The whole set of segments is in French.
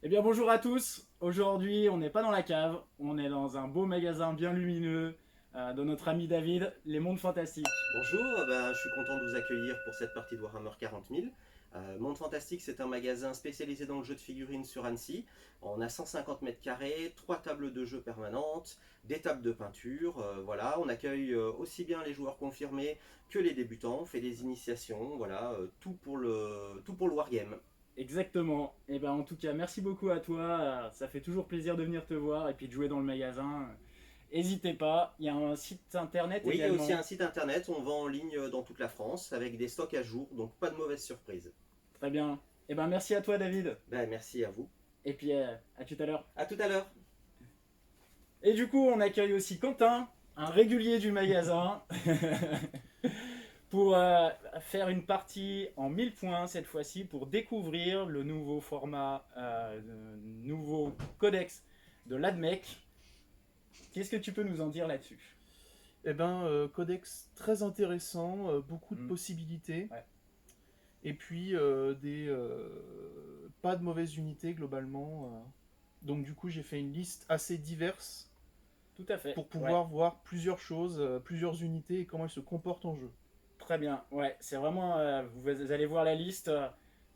Eh bien bonjour à tous, aujourd'hui on n'est pas dans la cave, on est dans un beau magasin bien lumineux de notre ami David, Les Mondes Fantastiques. Bonjour, je suis content de vous accueillir pour cette partie de Warhammer 40 000. Monde Fantastique, c'est un magasin spécialisé dans le jeu de figurines sur Annecy. On a 150 mètres carrés, 3 tables de jeu permanentes, des tables de peinture. Voilà, on accueille aussi bien les joueurs confirmés que les débutants. On fait des initiations, voilà, tout pour le wargame. Exactement, et ben en tout cas merci beaucoup à toi, ça fait toujours plaisir de venir te voir et puis de jouer dans le magasin. N'hésitez pas, il y a un site internet Oui, il y a aussi également. un site internet, on vend en ligne dans toute la France avec des stocks à jour, donc pas de mauvaise surprise. Très bien, et ben merci à toi David, Merci à vous. et puis à tout à l'heure. À tout à l'heure. Et du coup on accueille aussi Quentin, un régulier du magasin. Pour faire une partie en 1000 points cette fois-ci pour découvrir le nouveau format, le nouveau codex de l'ADMEC. Qu'est-ce que tu peux nous en dire là-dessus? Codex très intéressant, beaucoup de Hmm. possibilités, Ouais, et puis pas de mauvaises unités globalement. Donc du coup j'ai fait une liste assez diverse tout à fait. pour Ouais, pouvoir voir plusieurs choses, plusieurs unités et comment elles se comportent en jeu. très bien. Ouais, c'est vraiment. Vous allez voir la liste.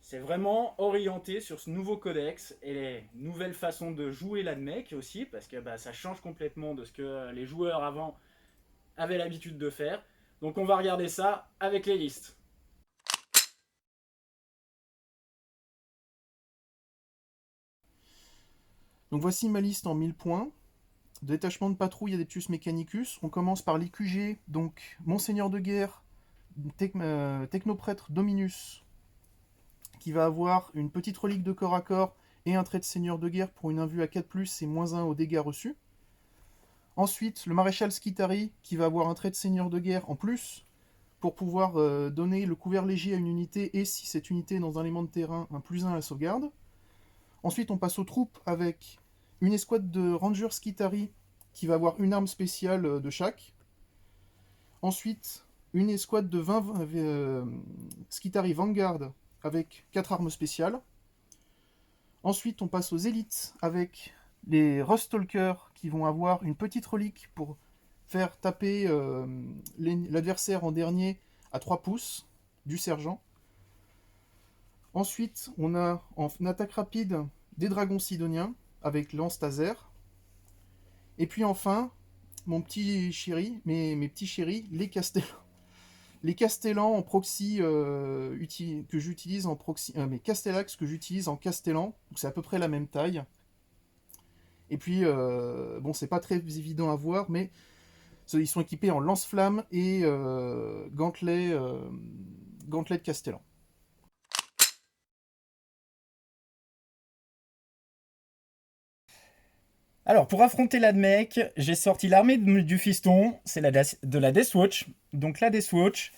C'est vraiment orienté sur ce nouveau codex et les nouvelles façons de jouer l'ADMEC aussi, parce que bah, ça change complètement de ce que les joueurs avant avaient l'habitude de faire. Donc on va regarder ça avec les listes. Donc voici ma liste en 1000 points. Détachement de patrouille Adeptus Mechanicus. On commence par l'IQG, donc Monseigneur de guerre, Technoprêtre Dominus, qui va avoir une petite relique de corps à corps et un trait de seigneur de guerre pour une invue à 4+, et -1 aux dégâts reçus. Ensuite, le maréchal Skitari, qui va avoir un trait de seigneur de guerre en plus, pour pouvoir donner le couvert léger à une unité, et si cette unité est dans un élément de terrain, un +1 à la sauvegarde. Ensuite, on passe aux troupes avec une escouade de Rangers Skitari, qui va avoir une arme spéciale de chaque. Ensuite, une escouade de 20 Skitari Vanguard, avec 4 armes spéciales. Ensuite, on passe aux élites avec les Rustalkers qui vont avoir une petite relique pour faire taper l'adversaire en dernier à 3 pouces du sergent. Ensuite, on a en attaque rapide des dragons sidoniens avec lance taser. Et puis enfin, mon petit chéri, mes petits chéris, les castellans. Les castellans en proxy que j'utilise en proxy, mes castellax que j'utilise en castellan, donc c'est à peu près la même taille. Et puis, bon, c'est pas très évident à voir, mais ils sont équipés en lance-flammes et gantelets de Castellan. Alors, pour affronter l'ADMEC, j'ai sorti l'armée du fiston, c'est de la Deathwatch. Donc la Deathwatch,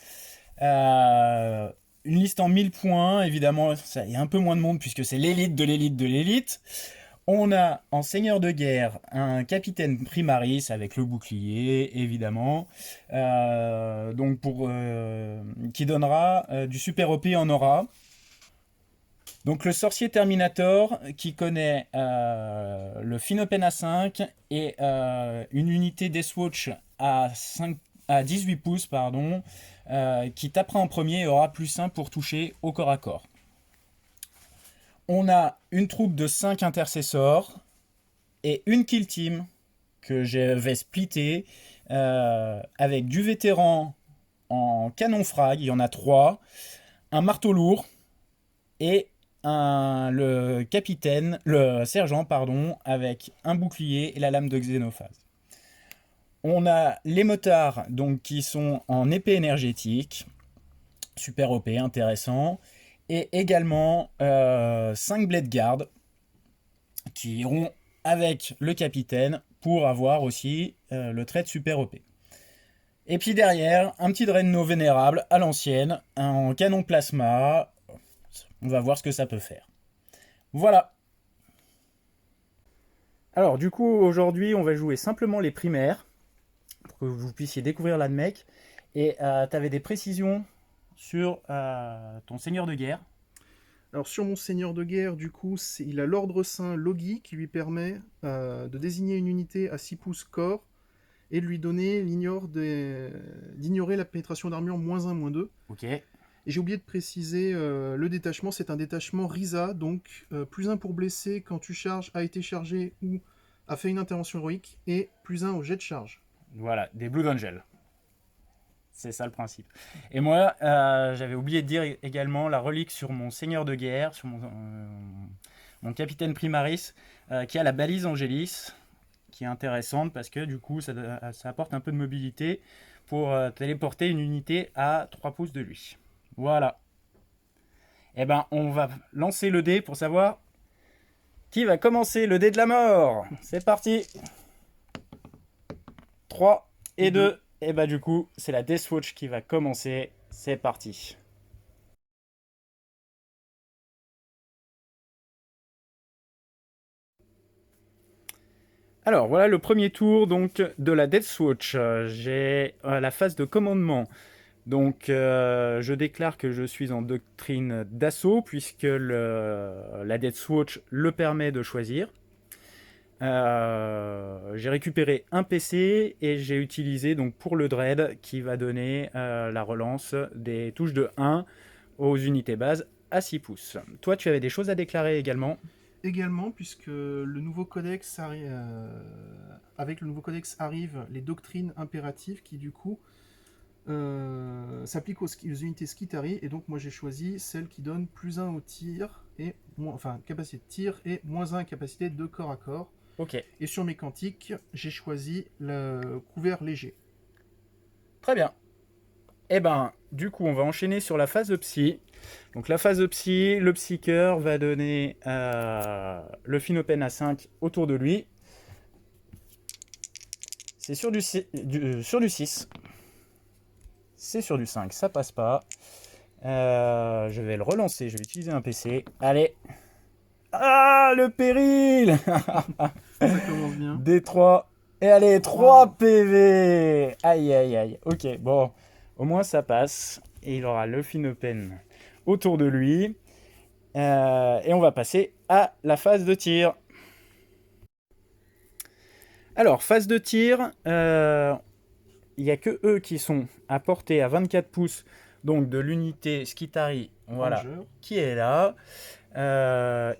euh, une liste en 1000 points, évidemment, il y a un peu moins de monde puisque c'est l'élite de l'élite de l'élite. On a en seigneur de guerre un capitaine primaris avec le bouclier, évidemment, qui donnera du super OP en aura. Donc le sorcier Terminator qui connaît le Finopen à 5 et une unité Deathwatch à 18 pouces pardon, qui tapera en premier et aura +1 pour toucher au corps à corps. On a une troupe de 5 intercessors et une kill team que je vais splitter avec du vétéran en canon frag, il y en a 3, un marteau lourd et le sergent, pardon, avec un bouclier et la lame de xénophase. On a les motards donc, qui sont en épée énergétique, super OP, intéressant, et également 5 blade guard qui iront avec le capitaine pour avoir aussi le trait de super OP. Et puis derrière, un petit Drenno vénérable à l'ancienne, en canon plasma. On va voir ce que ça peut faire. Voilà. Alors du coup, aujourd'hui, on va jouer simplement les primaires pour que vous puissiez découvrir l'ADMEC. Et tu avais des précisions sur ton seigneur de guerre. Alors sur mon seigneur de guerre, du coup, il a l'ordre saint Logi qui lui permet de désigner une unité à 6 pouces corps et de lui donner d'ignorer la pénétration d'armure -1, -2. Ok. Et j'ai oublié de préciser, le détachement, c'est un détachement Risa, donc +1 pour blesser quand tu charges, a été chargé ou a fait une intervention héroïque, et +1 au jet de charge. Voilà, des Blood Angels. C'est ça le principe. Et moi, j'avais oublié de dire également la relique sur mon seigneur de guerre, sur mon capitaine Primaris, qui a la balise Angélis, qui est intéressante parce que du coup, ça apporte un peu de mobilité pour téléporter une unité à 3 pouces de lui. Voilà. Et ben, on va lancer le dé pour savoir qui va commencer le dé de la mort. C'est parti. 3 et 2. Et bah du coup, c'est la Deathwatch qui va commencer. C'est parti. Alors voilà le premier tour donc de la Deathwatch. J'ai la phase de commandement. Donc je déclare que je suis en doctrine d'assaut puisque la Deathwatch le permet de choisir. J'ai récupéré un PC et j'ai utilisé donc pour le Dread qui va donner la relance des touches de 1 aux unités bases à 6 pouces. Toi, tu avais des choses à déclarer également? Également, puisque le nouveau codex avec le nouveau codex arrivent les doctrines impératives qui du coup s'appliquent aux unités Skitari, et donc moi j'ai choisi celle qui donne +1 au tir, et capacité de tir et -1 capacité de corps à corps. Ok. Et sur mes quantiques, j'ai choisi le couvert léger. Très bien. Et ben, du coup, on va enchaîner sur la phase de psy. Donc la phase de psy, le psycheur va donner le Phinopen à 5 autour de lui. C'est sur du 6. C'est sur du 5, ça passe pas. Je vais le relancer, je vais utiliser un PC. Allez. Ah, le péril. Ça commence bien. D3. Et allez, 3 PV. Aïe, aïe, aïe. Ok, bon. Au moins, ça passe. Et il aura le Phinopen autour de lui. Et on va passer à la phase de tir. Alors, phase de tir, il n'y a que eux qui sont à portée à 24 pouces, donc de l'unité Skitari, voilà, Ranger. qui est là.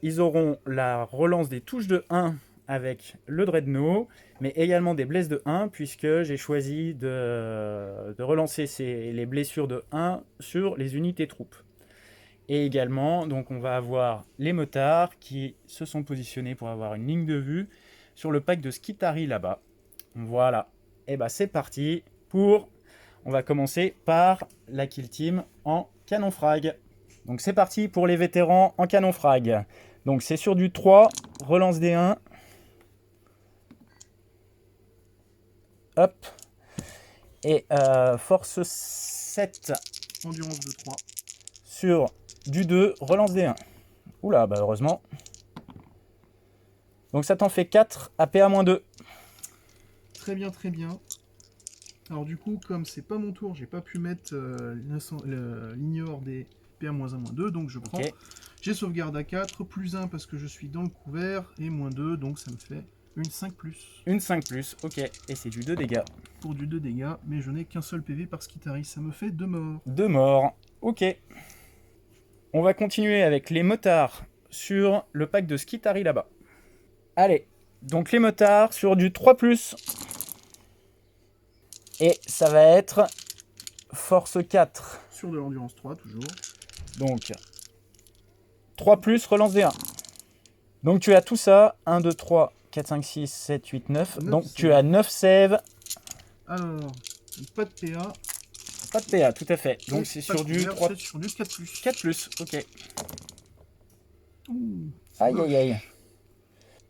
Ils auront la relance des touches de 1 avec le Dreadnought, mais également des blesses de 1, puisque j'ai choisi de relancer les blessures de 1 sur les unités troupes. Et également, donc on va avoir les motards qui se sont positionnés pour avoir une ligne de vue sur le pack de Skitari là-bas. Voilà. Et bah c'est parti pour... On va commencer par la kill team en canon frag. Donc c'est parti pour les vétérans en canon frag. Donc c'est sur du 3, relance des 1. Hop. Et force 7. Endurance de 3. Sur du 2, relance des 1. Oula, bah heureusement. Donc ça t'en fait 4 à PA-2. Très bien, très bien. Alors du coup, comme c'est pas mon tour, j'ai pas pu mettre l'ignore des PA-1, -2, donc je prends. Ok. J'ai sauvegarde à 4, +1 parce que je suis dans le couvert, et -2, donc ça me fait une 5+. Une 5+, ok. Et c'est du 2 dégâts. Pour du 2 dégâts, mais je n'ai qu'un seul PV par Skitari, ça me fait 2 morts. 2 morts, ok. On va continuer avec les motards sur le pack de Skitari là-bas. Allez, donc les motards sur du 3+. Et ça va être force 4. Sur de l'endurance 3, toujours. Donc 3+, relance des 1. Donc tu as tout ça, 1, 2, 3, 4, 5, 6, 7, 8, 9. Donc tu as 9 save. Alors, pas de PA. Pas de PA, tout à fait. Donc c'est sur du 3. C'est sur du 4+. 4+, ok. Ouh, Aïe aïe aïe.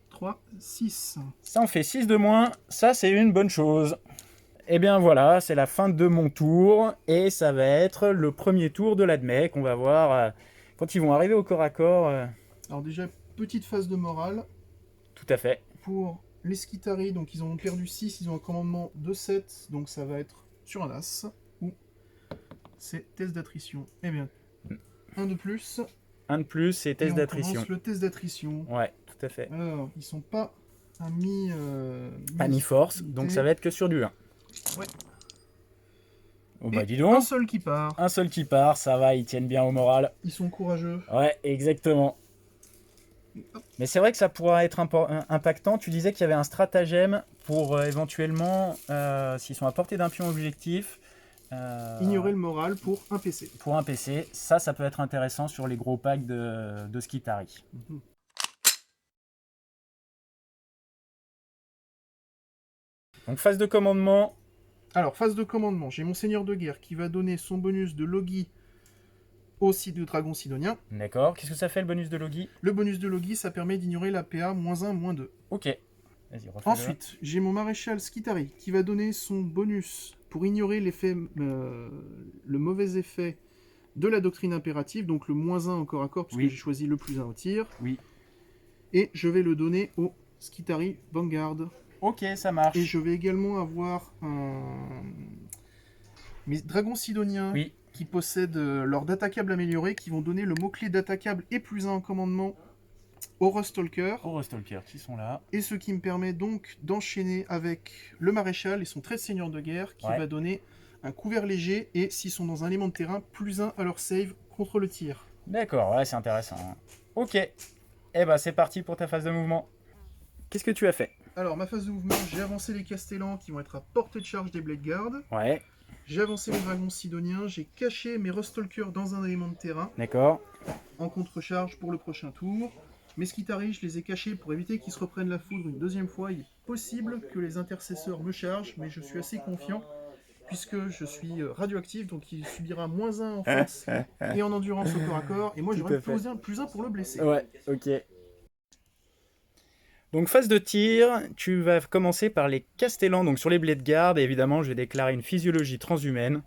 3, 6. Ça en fait 6 de moins, ça c'est une bonne chose. Et bien voilà, c'est la fin de mon tour, et ça va être le premier tour de l'Admech. On va voir quand ils vont arriver au corps à corps. Alors déjà, petite phase de morale. Tout à fait. Pour les Skitari, donc ils ont perdu 6, ils ont un commandement de 7, donc ça va être sur un as, ou c'est test d'attrition. Eh bien, un de plus, Un de plus et Et test on d'attrition. commence le test d'attrition. Ouais, tout à fait. Alors, ils sont pas à mi... À mi-force, donc ça va être que sur du 1. Ouais. Oh Et bah dis un donc, seul qui part. un seul qui part, ça va, ils tiennent bien au moral. Ils sont courageux. Ouais, exactement. Mais c'est vrai que ça pourra être impactant. Tu disais qu'il y avait un stratagème pour éventuellement, s'ils sont à portée d'un pion objectif, Ignorer le moral pour un PC. pour un PC. Ça peut être intéressant sur les gros packs de Skitari. Mhm. Donc phase de commandement. Alors, phase de commandement. J'ai mon seigneur de guerre qui va donner son bonus de Logi au site de dragon sidonien. D'accord. Qu'est-ce que ça fait le bonus de Logi? Le bonus de Logi, ça permet d'ignorer la PA -1, -2. Ok. Vas-y, refais-le. Ensuite, j'ai mon maréchal Skitari qui va donner son bonus pour ignorer l'effet, le mauvais effet de la doctrine impérative, donc le -1 au corps à corps, puisque Oui. j'ai choisi le +1 au tir. Oui. Et je vais le donner au Skitari Vanguard. Ok, ça marche. Et je vais également avoir mes dragons sidoniens Oui. qui possèdent leur d'attaquable amélioré, qui vont donner le mot-clé d'attaquable et +1 en commandement au Rustalker. Oh, Stalker, qui sont là. Et ce qui me permet donc d'enchaîner avec le maréchal et son trait de seigneur de guerre qui Ouais. va donner un couvert léger et s'ils sont dans un élément de terrain, +1 à leur save contre le tir. D'accord, ouais, c'est intéressant. Ok. Eh ben, c'est parti pour ta phase de mouvement. Qu'est-ce que tu as fait? Alors, ma phase de mouvement, j'ai avancé les castellans qui vont être à portée de charge des Blade Guard. Ouais, J'ai avancé les dragons sidoniens, j'ai caché mes Rustalkers dans un élément de terrain d'accord. en contre-charge pour le prochain tour. Mes Skitari, je les ai cachés pour éviter qu'ils se reprennent la foudre une deuxième fois. Il est possible que les intercesseurs me chargent, mais je suis assez confiant puisque je suis radioactif, donc il subira -1 en force et en endurance au corps à corps. Et moi, Tout j'aurai à fait. +1 pour le blesser. Ouais, ok. Donc phase de tir, tu vas commencer par les castellans, donc sur les blade guard, et évidemment je vais déclarer une physiologie transhumaine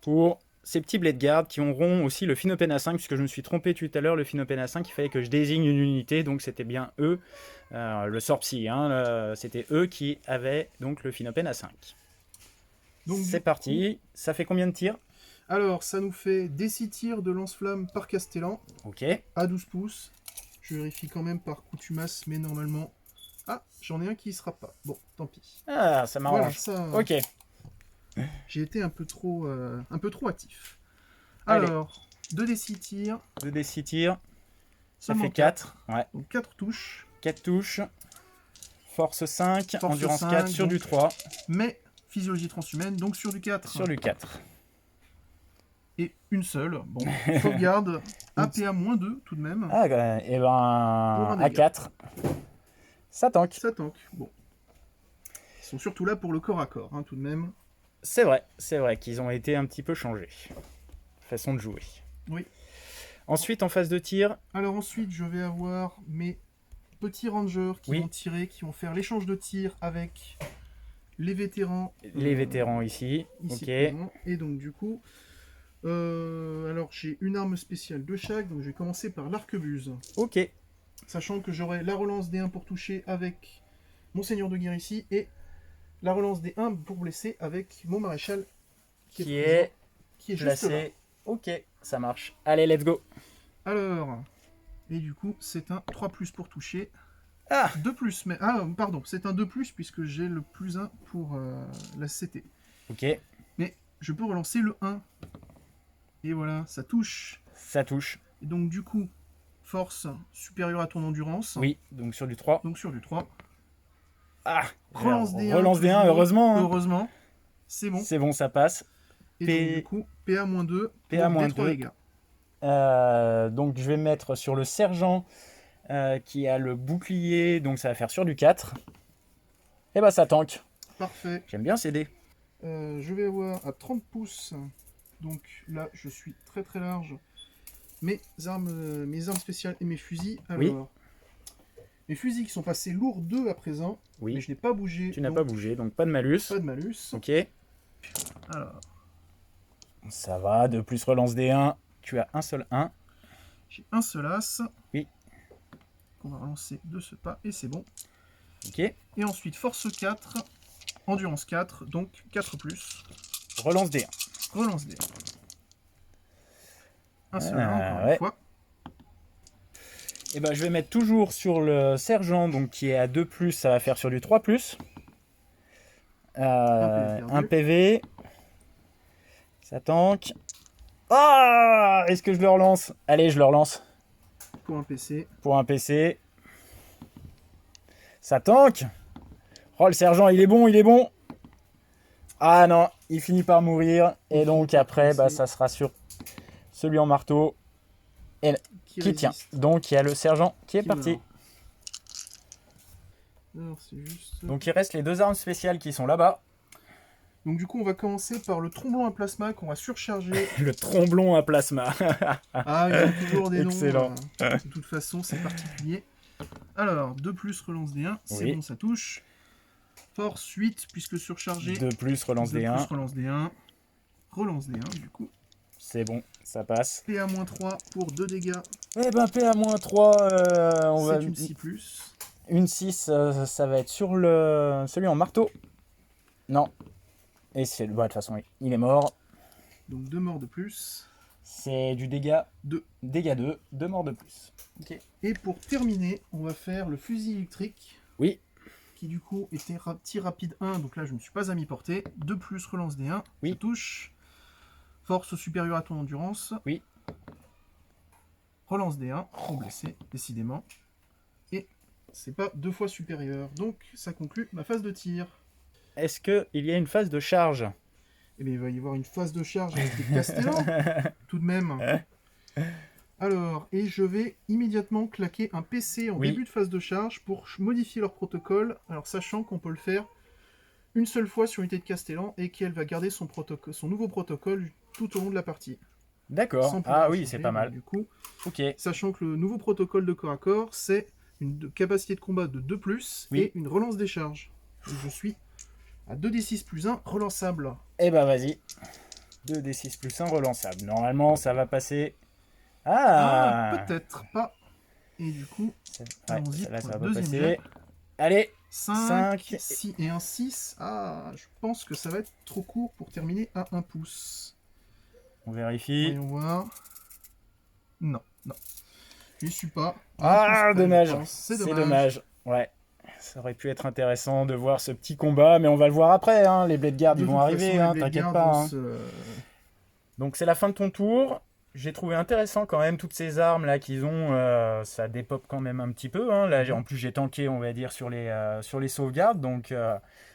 pour ces petits blade guard qui auront aussi le Finopène A5, puisque je me suis trompé tout à l'heure, le Finopène A5, il fallait que je désigne une unité, donc c'était bien eux, le sort psy, hein, c'était eux qui avaient donc le Finopène A5. Donc, C'est du parti, ça fait combien de tirs? coup, alors, ça nous fait des 6 tirs de lance-flamme par castellan Ok, à 12 pouces. Je vérifie quand même par coutumace, mais normalement... Ah, j'en ai un qui y sera pas. Bon, tant pis. ah, ça Voilà, m'arrange. ça... Ok, J'ai été un peu trop hâtif. Allez. Alors, 2d6 tirs, 2d6 tirs, ça seulement fait 4. Ouais, donc 4 touches, 4 touches, force 5, Force endurance 5, 4 sur donc du 3, mais physiologie transhumaine, donc sur du 4. sur du 4. Et une seule. Bon, sauvegarde, APA -2 tout de même. Ah, et ben, un à dégât. 4, ça tank. Ça tank. Bon. Ils sont surtout là pour le corps à corps, hein, tout de même. C'est vrai qu'ils ont été un petit peu changés. Façon de jouer. Oui. Ensuite, en phase de tir, Alors ensuite, je vais avoir mes petits rangers qui Oui. vont tirer, qui vont faire l'échange de tir avec les vétérans. les vétérans ici. Ici Ok, présents. Et donc du coup, alors j'ai une arme spéciale de chaque, donc je vais commencer par l'arquebuse. ok, Sachant que j'aurai la relance des 1 pour toucher avec mon seigneur de guerre ici, et la relance des 1 pour blesser avec mon maréchal qui présent, est qui est juste là. placé. Ok, ça marche. Allez, let's go. Alors, et du coup, c'est un 3+ pour toucher. Ah, 2+, mais... Ah, pardon, c'est un 2+, puisque j'ai le +1 pour la CT. ok, Mais je peux relancer le 1. Et voilà, ça touche. ça touche. Et donc du coup, force supérieure à ton endurance. Oui, donc sur du 3. Donc sur du 3. Ah, Relance des 1. relance des 1, heureusement. hein. Heureusement. C'est bon. C'est bon, ça passe. Et P- donc du coup, PA -2. PA pour des 3 -2. dégâts. Donc je vais mettre sur le sergent qui a le bouclier, donc ça va faire sur du 4. Et bah ça tank. Parfait. J'aime bien ces dés. Je vais avoir à 30 pouces. Donc là, je suis très très large. Mes armes spéciales et mes fusils. Alors, Oui. mes fusils qui sont passés lourds 2 à présent. Oui. Mais je n'ai pas bougé. Tu n'as donc pas bougé, donc pas de malus. Pas de malus. Ok. Alors, Ça va, de plus relance des 1. Tu as un seul 1. j'ai un seul as. Oui. Qu'on va relancer de ce pas. Et c'est bon. Ok. Et ensuite, force 4. Endurance 4. Donc 4+. Relance des 1. Relance des. Un seul Ah, encore ouais. une fois. Et ben, je vais mettre toujours sur le sergent, donc qui est à 2+, ça va faire sur du 3+. Un PV. Ça tank. Ah, est-ce que je le relance? Allez, je le relance. Pour un PC. Pour un PC. Ça tank. Oh, le sergent, il est bon, il est bon. Ah non, il finit par mourir. Et donc après, bah, ça sera sur celui en marteau. Et qui tient. Donc il y a le sergent qui est parti. Alors, juste... Donc il reste les 2 armes spéciales qui sont là-bas. Donc du coup, on va commencer par le tromblon à plasma qu'on va surcharger. Le tromblon à plasma. Ah, ils ont toujours des noms. Excellent. De toute façon, c'est particulier. Alors, 2+, relance D1, c'est Oui. bon, ça touche. Force 8, puisque surchargé. 2+, relance D1. Relance D1. Relance D1, du coup. C'est bon, ça passe. PA-3 pour 2 dégâts. Eh ben PA-3, on va... C'est une 6+. Une 6, ça va être sur celui en marteau. Non. Et c'est le... Bah, de toute façon, il est mort. Donc 2 morts de plus. C'est du dégât 2. Dégâts 2, 2 morts de plus. Ok. Et pour terminer, on va faire le fusil électrique. Oui. Qui du coup était tir rapide 1, donc là je ne me suis pas à mi-portée. 2+, relance D1, oui. Ça touche. Force supérieure à ton endurance. Oui. Relance D1, pour blesser, décidément. Et c'est pas 2 fois supérieur. Donc ça conclut ma phase de tir. Est-ce qu'il y a une phase de charge? Eh bien il va y avoir une phase de charge avec les Castellan, tout de même. Alors, et je vais immédiatement claquer un PC en début de phase de charge pour modifier leur protocole, alors sachant qu'on peut le faire une seule fois sur l'unité de Castellan et qu'elle va garder son nouveau protocole tout au long de la partie. D'accord. Ah oui, c'est pas mal. Du coup, ok. Sachant que le nouveau protocole de corps à corps, c'est une capacité de combat de 2+, et une relance des charges. Et je suis à 2d6 plus 1 relançable. Eh ben vas-y. 2d6 plus 1 relançable. Normalement, ça va passer... Ah, peut-être pas. Et du coup, allons-y là, pour ça le va deuxième passer. jet. Allez, 5 et un 6. Ah, je pense que ça va être trop court pour terminer à 1 pouce. On vérifie. Voyons voir. Non. Je n'y suis pas. Ah, dommage. C'est dommage. Ouais. Ça aurait pu être intéressant de voir ce petit combat, mais on va le voir après. Hein. Les Blade Guard, ils vont arriver, hein, t'inquiète pas. Hein. Donc c'est la fin de ton tour. J'ai trouvé intéressant quand même toutes ces armes là qu'ils ont. Ça dépop quand même un petit peu. Hein. Là, en plus, j'ai tanké, on va dire, sur les sauvegardes. Donc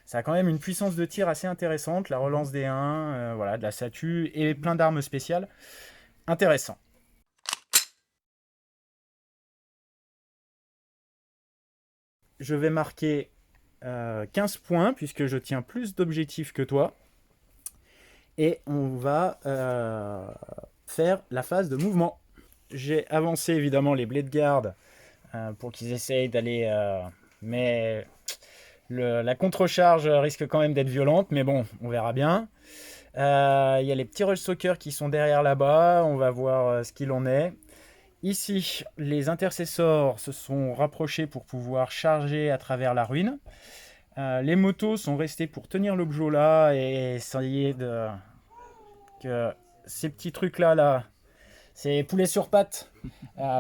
ça a quand même une puissance de tir assez intéressante. La relance des 1, voilà, de la SATU et plein d'armes spéciales. Intéressant. Je vais marquer 15 points puisque je tiens plus d'objectifs que toi. Et on va faire la phase de mouvement. J'ai avancé évidemment les Blade Guard pour qu'ils essayent d'aller... mais la contre-charge risque quand même d'être violente, mais bon, on verra bien. Il y a les petits Rush Stalkers qui sont derrière là-bas, on va voir ce qu'il en est. Ici, les intercessors se sont rapprochés pour pouvoir charger à travers la ruine. Les motos sont restés pour tenir l'objet là et essayer que ces petits trucs là, ces poulets sur pattes,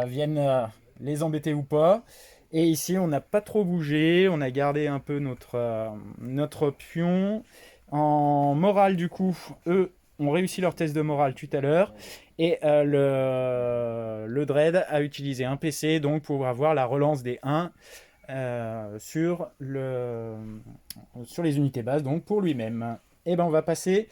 viennent les embêter ou pas. Et ici, on n'a pas trop bougé, on a gardé un peu notre pion. En morale, du coup, eux ont réussi leur test de morale tout à l'heure. Et le Dread a utilisé un PC donc pour avoir la relance des 1 sur les unités bases, donc pour lui-même. Et ben on va passer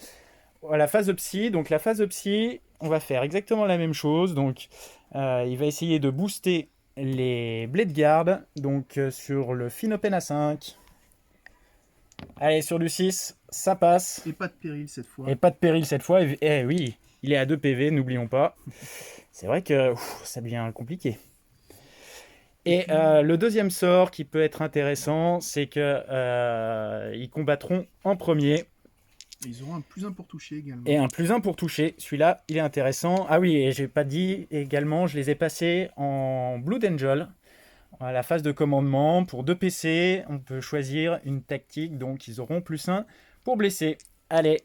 à la phase de psy. Donc la phase de psy, on va faire exactement la même chose. Donc il va essayer de booster les Blade Guard, donc sur le Phinopen A5. Allez, sur du 6, ça passe. Et pas de péril cette fois. Et pas de péril cette fois. Et oui, il est à 2 PV, n'oublions pas. C'est vrai que ça devient compliqué. Et le deuxième sort qui peut être intéressant, c'est que ils combattront en premier. Et ils auront un plus 1 pour toucher également. Et un plus 1 pour toucher. Celui-là, il est intéressant. Ah oui, et j'ai pas dit également, je les ai passés en Blood Angel. À la phase de commandement, pour 2 PC, on peut choisir une tactique, donc ils auront plus 1 pour blesser. Allez.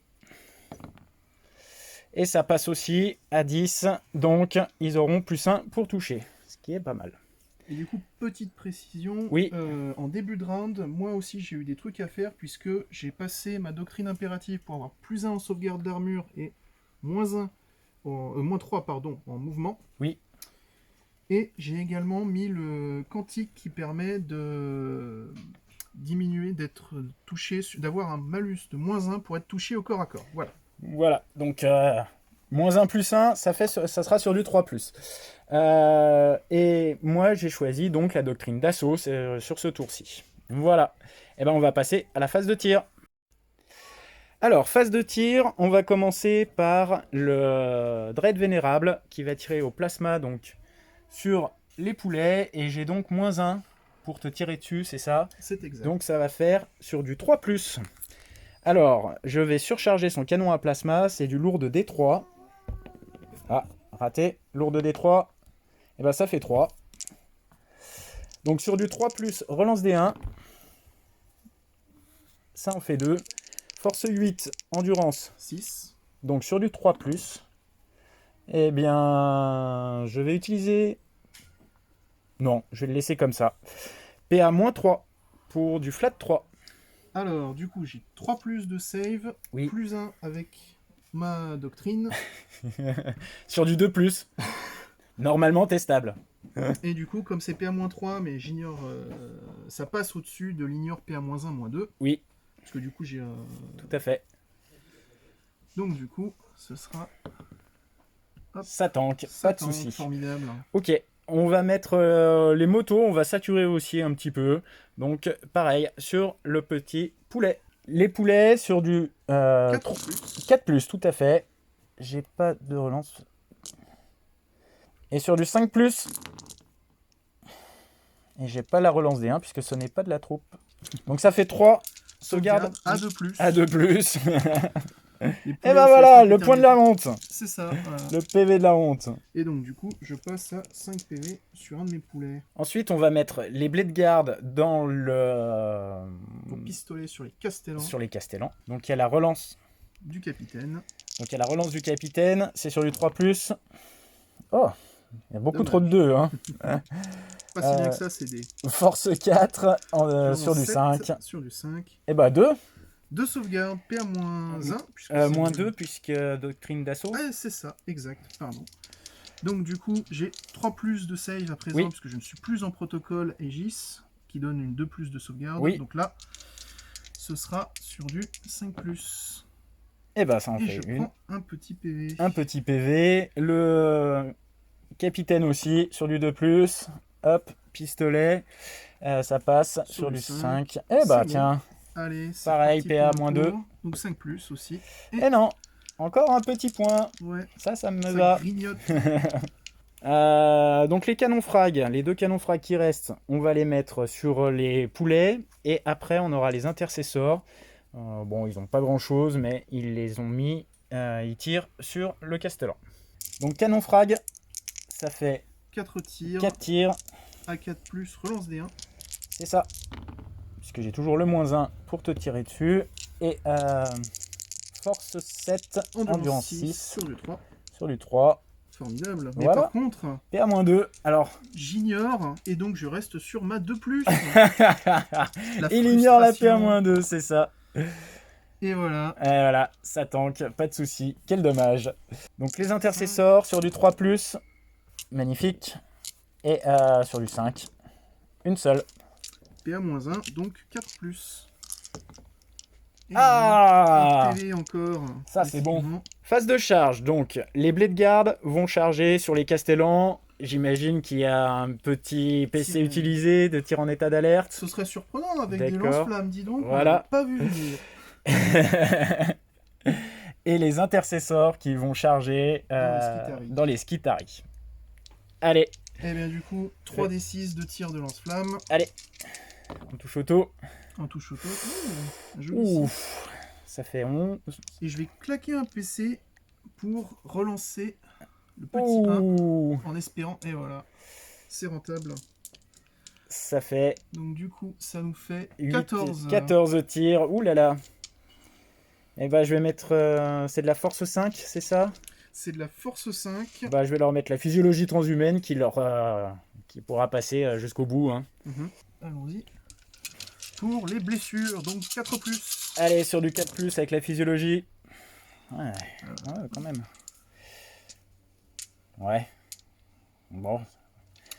Et ça passe aussi à 10, donc ils auront plus 1 pour toucher, ce qui est pas mal. Et du coup, petite précision, Oui. En début de round, moi aussi j'ai eu des trucs à faire puisque j'ai passé ma doctrine impérative pour avoir plus 1 en sauvegarde d'armure et moins 3 pardon, en mouvement. Oui. Et j'ai également mis le cantique qui permet de diminuer, d'être touché, d'avoir un malus de moins 1 pour être touché au corps à corps. Voilà. Voilà, donc moins 1 plus 1, ça sera sur du 3 plus. Et moi, j'ai choisi donc la doctrine d'assaut sur ce tour-ci. Voilà. Et ben on va passer à la phase de tir. Alors, phase de tir, on va commencer par le Dread Vénérable qui va tirer au plasma donc sur les poulets. Et j'ai donc moins 1 pour te tirer dessus, c'est ça? C'est exact. Donc ça va faire sur du 3 plus. Alors, je vais surcharger son canon à plasma, c'est du lourd de D3. Ah, raté, lourd de D3. Et ben ça fait 3. Donc sur du 3 plus, relance D1. Ça en fait 2. Force 8, endurance 6. Donc sur du 3 plus, eh bien, je vais utiliser... Non, je vais le laisser comme ça. PA-3 pour du flat 3. Alors, du coup, j'ai 3 plus de save, Oui. plus 1 avec ma doctrine. Sur du 2 plus. Normalement testable. Et du coup, comme c'est PA-3, mais j'ignore... ça passe au-dessus de l'ignore PA-1, -2. Oui, Parce que du coup, j'ai... tout à fait. Donc du coup, ce sera... Hop, Ça tank, ça pas de tank, souci. formidable. Ok, on va mettre les motos, on va saturer aussi un petit peu. Donc pareil, sur le petit poulet. Les poulets sur du 4 plus. 4 plus, tout à fait. J'ai pas de relance. Et sur du 5 plus. Et j'ai pas la relance des 1 puisque ce n'est pas de la troupe. Donc ça fait 3. Sauvegarde à 2 plus. à 2 plus. Les Et poulets ben aussi, voilà, est-ce le que point de la terminé honte. C'est ça, voilà. Le PV de la honte. Et donc du coup, je passe à 5 PV sur un de mes poulets. Ensuite, on va mettre les blés de garde dans le... Au pistolet sur les castellans sur les castellans. Donc il y a la relance. du capitaine. Donc il y a la relance du capitaine. C'est sur du 3 plus. Oh, il y a beaucoup Dommage. trop de 2. Hein. Pas si bien que ça, c'est des... Force 4 sur du 7 5. Sur du 5. Et bah 2. 2 sauvegardes, PA-1. Moins 2 puisque doctrine d'assaut. Ouais, c'est ça, exact, pardon. Donc du coup, j'ai 3 plus de save à présent, Oui. puisque je ne suis plus en protocole Aegis, qui donne une 2 plus de sauvegarde. Oui. Donc là, ce sera sur du 5 plus. Et bah ça en Et fait je une. prends un petit PV. Un petit PV. Le capitaine aussi sur du 2 plus. Hop, pistolet. Ça passe sur du du 5. 5. Et bah C'est bon. tiens. Allez, c'est Pareil, parti PA pour le -2. tour. Donc 5 plus aussi. Et non, encore un petit point. Ouais, Ça me ça va. grignote. Donc les canons frag, les 2 canons frag qui restent, on va les mettre sur les poulets. Et après, on aura les intercessors. Bon, ils n'ont pas grand chose, mais ils les ont mis. Ils tirent sur le castellan. Donc canon frag, ça fait 4 tirs. 4 tirs. À 4 plus, relance des 1. C'est ça. Puisque j'ai toujours le -1 pour te tirer dessus. Et force 7, endurance 6 sur du 3. sur du 3. Formidable. Mais Voilà. par contre, PA-2. Alors, j'ignore, et donc je reste sur ma 2 plus. il ignore la frustration. PA-2, c'est ça. Et voilà. Et voilà, ça tank, pas de souci. Quel dommage. Donc les intercessors sur du 3 plus, magnifique. Et sur du 5, une seule. PA-1, donc 4 plus. Et Ah, un PV encore. ça, c'est bon. décidément. Phase de charge, donc les blés de garde vont charger sur les castellans. J'imagine qu'il y a un petit PC Tir. utilisé de tir en état d'alerte. Ce serait surprenant avec des D'accord. lance-flammes, dis donc. Voilà. On l'a pas vu venir. Et les intercessors qui vont charger dans les Skitarii. Allez, Et bien du coup, 3d6 de tir de lance-flamme. allez, on touche auto. En touche auto. Un joli six. Ouf, ça fait 11. Et je vais claquer un PC pour relancer le petit 1 Ouh, en espérant. Et voilà. C'est rentable. ça fait Donc du coup, ça nous fait 8, 14. 14 tirs. Ouh là là. Et bah je vais mettre... c'est de la force 5, c'est ça? C'est de la force 5. Bah je vais leur mettre la physiologie transhumaine qui leur qui pourra passer jusqu'au bout. Hein. Allons-y. Pour les blessures, donc 4+. Allez, sur du 4+, avec la physiologie. Ouais, quand même. Ouais. Bon,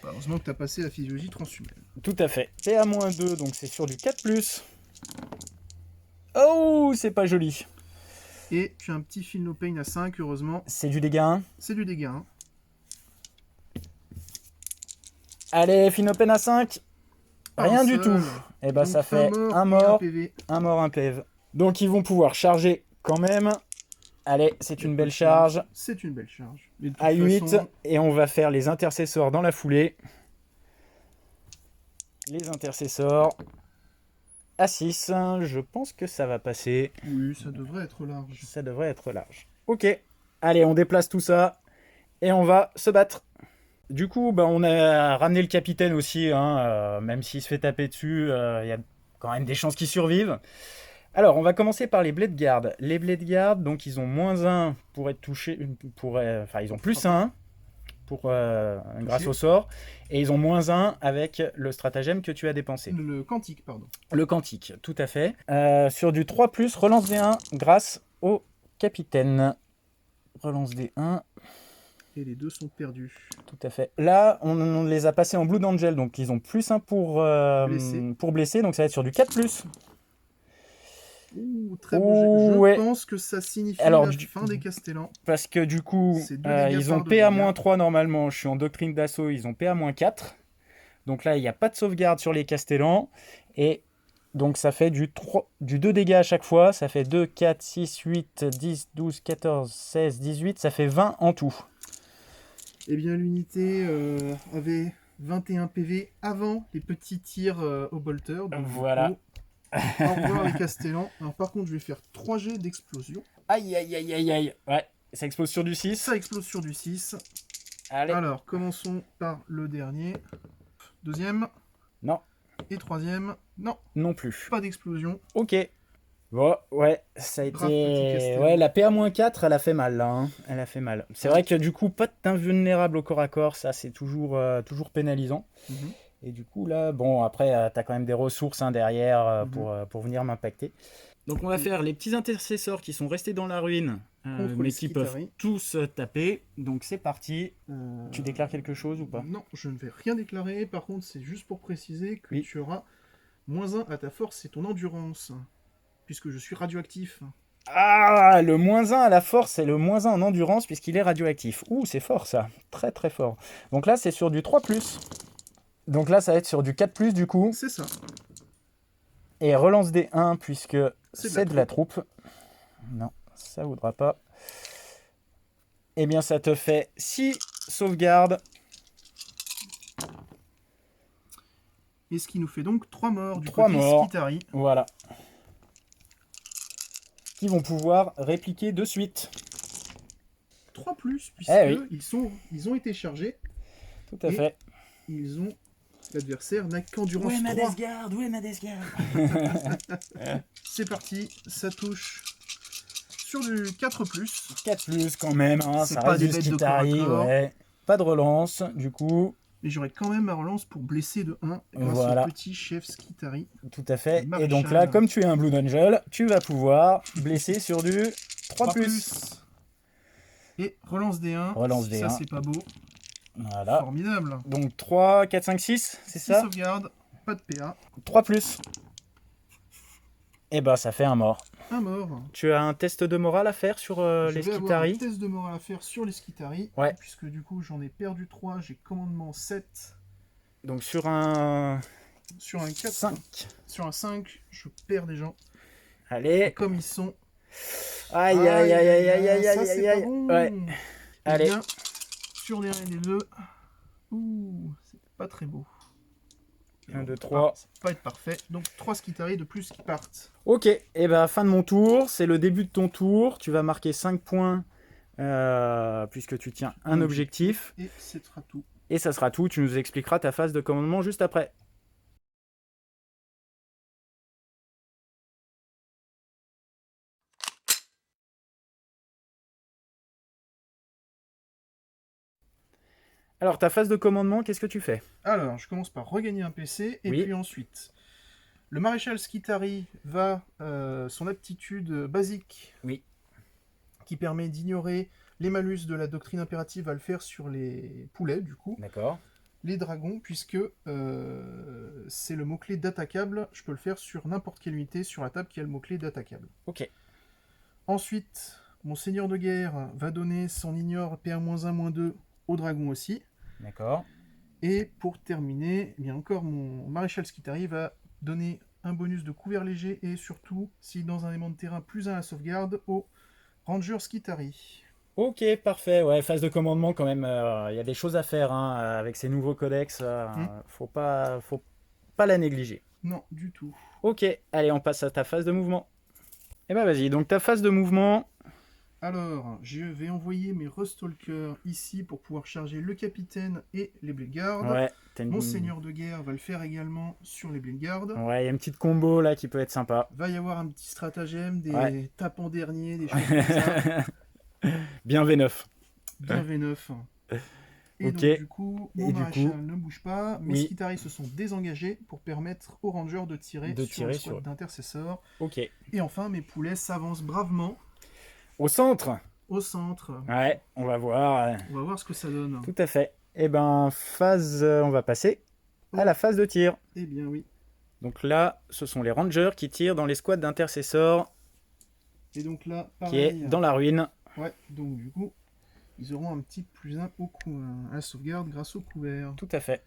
Heureusement que tu as passé la physiologie transhumaine. tout à fait. C'est à -2, donc c'est sur du 4+. Oh, c'est pas joli. Et tu as un petit Philnopane à 5, heureusement. C'est du dégât 1. C'est du dégât. Hein. Allez, Philnopane à 5. Rien du tout. Et bah Donc, ça fait un et mort, PV. un mort, un PV. Donc ils vont pouvoir charger quand même. Allez, c'est une belle charge. C'est une belle charge. Mais de toute À 8, façon, et on va faire les intercesseurs dans la foulée. Les intercesseurs à 6, je pense que ça va passer. oui, ça devrait être large. Ça devrait être large. Ok, allez, on déplace tout ça et on va se battre. Du coup, bah, on a ramené le capitaine aussi, hein, même s'il se fait taper dessus, il y a quand même des chances qu'il survive. Alors, on va commencer par les Blade Guard. Les Blade Guard, donc ils ont -1 pour être touchés, enfin ils ont +1 pour, grâce au sort, et ils ont -1 avec le stratagème que tu as dépensé. Le quantique, pardon. Le quantique, tout à fait. Sur du 3+, relance D1 grâce au capitaine. Relance D1. Et les deux sont perdus. Tout à fait. Là, on les a passés en Blood Angel, donc ils ont +1 pour blesser, donc ça va être sur du 4+. Ouh, très beau jet. Ouais. Je pense que ça signifie Alors, la fin des Castellans. Parce que du coup, C'est 2 dégâts ils ont par 2 dégâts. PA-3 normalement, je suis en doctrine d'assaut, ils ont PA-4. Donc là, il n'y a pas de sauvegarde sur les Castellans. Et donc ça fait du 2 dégâts à chaque fois. Ça fait 2, 4, 6, 8, 10, 12, 14, 16, 18. Ça fait 20 en tout. Eh bien, l'unité avait 21 PV avant les petits tirs au bolter. Donc, Voilà. Au revoir les Castellans. Alors par contre, je vais faire 3 jets d'explosion. Aïe, aïe, aïe, aïe, aïe. Ouais, ça explose sur du 6. Ça explose sur du 6. Allez. Alors, commençons par le dernier. Deuxième. Non. Et troisième. Non, Non plus. pas d'explosion. Ok. Bon, ouais, ça a Brave petit été... Castellan. Ouais, la PA-4, elle a fait mal, là. Hein. Elle a fait mal. C'est vrai que du coup, pas d'invulnérable au corps à corps, ça, c'est toujours pénalisant. Et du coup, là, bon, après, t'as quand même des ressources derrière pour venir m'impacter. Donc, on va faire les petits intercesseurs qui sont restés dans la ruine, mais qui peuvent tous taper. Donc, c'est parti. Tu déclares quelque chose ou pas? Non, je ne vais rien déclarer. Par contre, c'est juste pour préciser que Oui. tu auras -1 à ta force et ton endurance. Puisque je suis radioactif. Ah, le -1 à la force et le -1 en endurance puisqu'il est radioactif. Ouh, c'est fort ça. Très très fort. Donc là, c'est sur du 3+. Donc là, ça va être sur du 4+, du coup. C'est ça. Et relance des 1 puisque C'est c'est de la troupe. Non, ça voudra pas. Eh bien, ça te fait 6 sauvegardes. Et ce qui nous fait donc 3 morts du 3 côté morts. Skitari. Voilà. Qui vont pouvoir répliquer de suite. 3+, puisque Eh oui. ils ont été chargés. Tout à fait. Ils ont... L'adversaire n'a qu'endurance 3. Où est ma Desgarde? C'est parti, ça touche sur du 4+. 4+, quand même, hein, C'est ça pas reste des du bêtes de Skitari, corps à corps. ouais. Pas de relance, du coup, Mais j'aurai quand même ma relance pour blesser de 1 grâce Voilà. au petit chef Skitari. tout à fait. Maréchal. Et donc là, comme tu es un Blue Angel, tu vas pouvoir blesser sur du 3+. Et relance D1. Relance Ça, D1. c'est pas beau. Voilà. Formidable. Donc 3, 4, 5, 6, c'est 6 ça? sauvegardes, pas de PA. 3+. Et bah ça fait un mort. Un mort. Tu as un test de morale à faire sur Je les vais avoir un Skitari? test de morale à faire sur les Skitari. Ouais. Puisque du coup, j'en ai perdu 3. J'ai commandement 7. Donc sur un Sur un 4. 5. Sur un 5, je perds des gens. Allez. Comme ils sont. Aïe, aïe, aïe, aïe, aïe, aïe, Ça, aïe, c'est aïe. pas bon. Ouais. Eh Allez. bien, sur les 1 et les 2. Ouh, c'est pas très beau. 1, 2, 3. Ça va pas être parfait. Donc 3 Skitari de plus qui partent. Ok, et ben fin de mon tour, c'est le début de ton tour. Tu vas marquer 5 points puisque tu tiens un objectif. Et ce sera tout. Et ça sera tout, tu nous expliqueras ta phase de commandement juste après. Alors, ta phase de commandement, qu'est-ce que tu fais? Alors, je commence par regagner un PC, et Oui. puis ensuite, le maréchal Skitari va, son aptitude basique, Oui. qui permet d'ignorer les malus de la doctrine impérative, va le faire sur les poulets, du coup. D'accord. Les dragons, puisque c'est le mot-clé d'attaquable, je peux le faire sur n'importe quelle unité sur la table qui a le mot-clé d'attaquable. Ok. Ensuite, mon seigneur de guerre va donner son ignore PA-1-2 au dragon aussi. D'accord. Et pour terminer, eh bien encore mon maréchal Skitari va donner un bonus de couvert léger et surtout, si dans un élément de terrain plus 1 à la sauvegarde, au ranger Skitari. Ok, parfait. Ouais, phase de commandement quand même. Il y a des choses à faire hein, avec ces nouveaux codex. Faut pas la négliger. Non, du tout. Ok, allez, on passe à ta phase de mouvement. Eh ben vas-y, donc ta phase de mouvement. Alors, je vais envoyer mes Rustalkers ici pour pouvoir charger le capitaine et les Bladeguards. Ouais, t'as une... Mon seigneur de guerre va le faire également sur les Bladeguards. Ouais, il y a une petite combo là qui peut être sympa. Va y avoir un petit stratagème, des Ouais. tapes en dernier, des choses comme ça. Bien V9. Bien V9. Et Ok. donc du coup, mon Et du maréchal coup, ne bouge pas. Mes oui. Skitari se sont désengagés pour permettre aux Rangers de tirer sur le squad d'intercesseurs. Ok. Et enfin, mes poulets s'avancent bravement Au centre. au centre. Ouais, on va voir. On va voir ce que ça donne. Tout à fait. Eh ben, phase, on va passer à la phase de tir. Eh bien oui. Donc là, ce sont les rangers qui tirent dans les squads d'intercesseurs, Et donc là, qui est pareil. dans la ruine. Ouais, donc du coup, ils auront un petit +1 à la sauvegarde grâce au couvert. Tout à fait.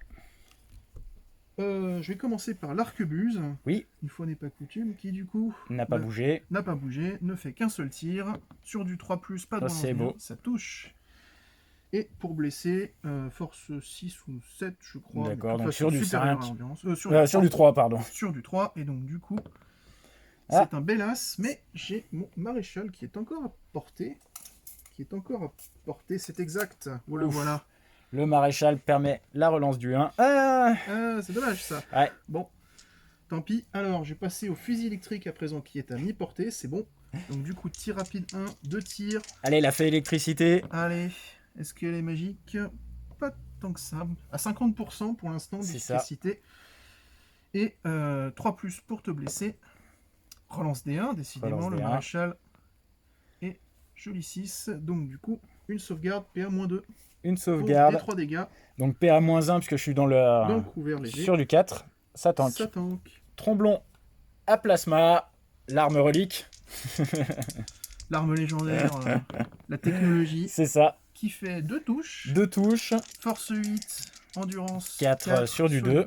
Je vais commencer par l'arquebuse. Oui. Une fois n'est pas coutume, qui du coup N'a pas bougé. n'a pas bougé, ne fait qu'un seul tir. Sur du 3+, pas de Ça, c'est relance, beau. ça touche. Et pour blesser, force 6 ou 7, je crois. D'accord, de toute donc façon, sur du supérieur 5. à l'endurance. Sur du 3, pardon. Sur du 3, et donc du coup, Ah. c'est un bel as, mais j'ai mon maréchal qui est encore à portée. C'est exact. Voilà, Ouf. voilà. Le maréchal permet la relance du 1. Ah, Ah, c'est dommage ça. ouais. Bon, tant pis. Alors, j'ai passé au fusil électrique à présent qui est à mi-portée, c'est bon. Donc du coup, tir rapide 1, 2 tirs. Allez, il a fait électricité. Allez, est-ce qu'elle est magique? Pas tant que ça. À 50% pour l'instant C'est ça. d'efficacité. Et 3+ pour te blesser. Relance D1, décidément, Relance le D1. maréchal. Et joli 6. Donc du coup, une sauvegarde PA-2. Une Pour sauvegarde. des 3 dégâts. Donc PA-1 puisque je suis dans le Dans le couvert léger. sur du 4. Ça tank. Ça tank. Tromblon à plasma. L'arme relique. L'arme légendaire, la technologie, C'est ça. qui fait 2 touches. 2 touches. Force 8, endurance 4 sur du 2.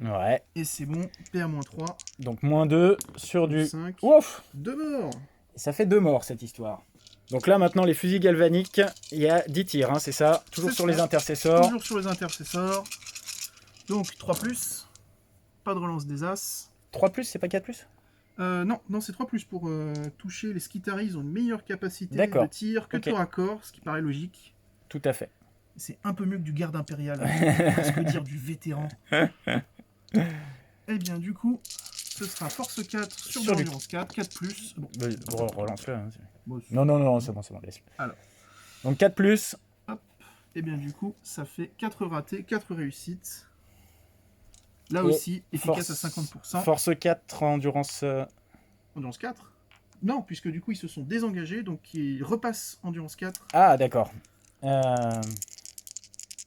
Ouais. Et c'est bon, PA-3, Donc moins 2 sur du... 5, Ouf. 2 morts. Ça fait 2 morts cette histoire. Donc là maintenant les fusils galvaniques, il y a 10 tirs, hein, c'est ça? Toujours C'est sur ça. les intercesseurs. Toujours sur les intercesseurs. Donc 3+, pas de relance des as. 3+, c'est pas 4+? Non, c'est 3+, pour toucher les Skitari, ils ont une meilleure capacité D'accord. de tir que Ok. tour à corps, ce qui paraît logique. Tout à fait. C'est un peu mieux que du garde impérial, presque dire du vétéran. Eh bien du coup, ce sera force 4 sur Sur du- endurance 4, 4+. Bon, Relance-le. Hein. bon, Non, c'est bon, laisse. Alors. Donc 4+, et bien du coup, ça fait 4 ratés, 4 réussites. Là Et aussi, efficace force- à 50%. force 4, endurance... Endurance 4. Non, puisque du coup, ils se sont désengagés, donc ils repassent endurance 4. Ah, d'accord.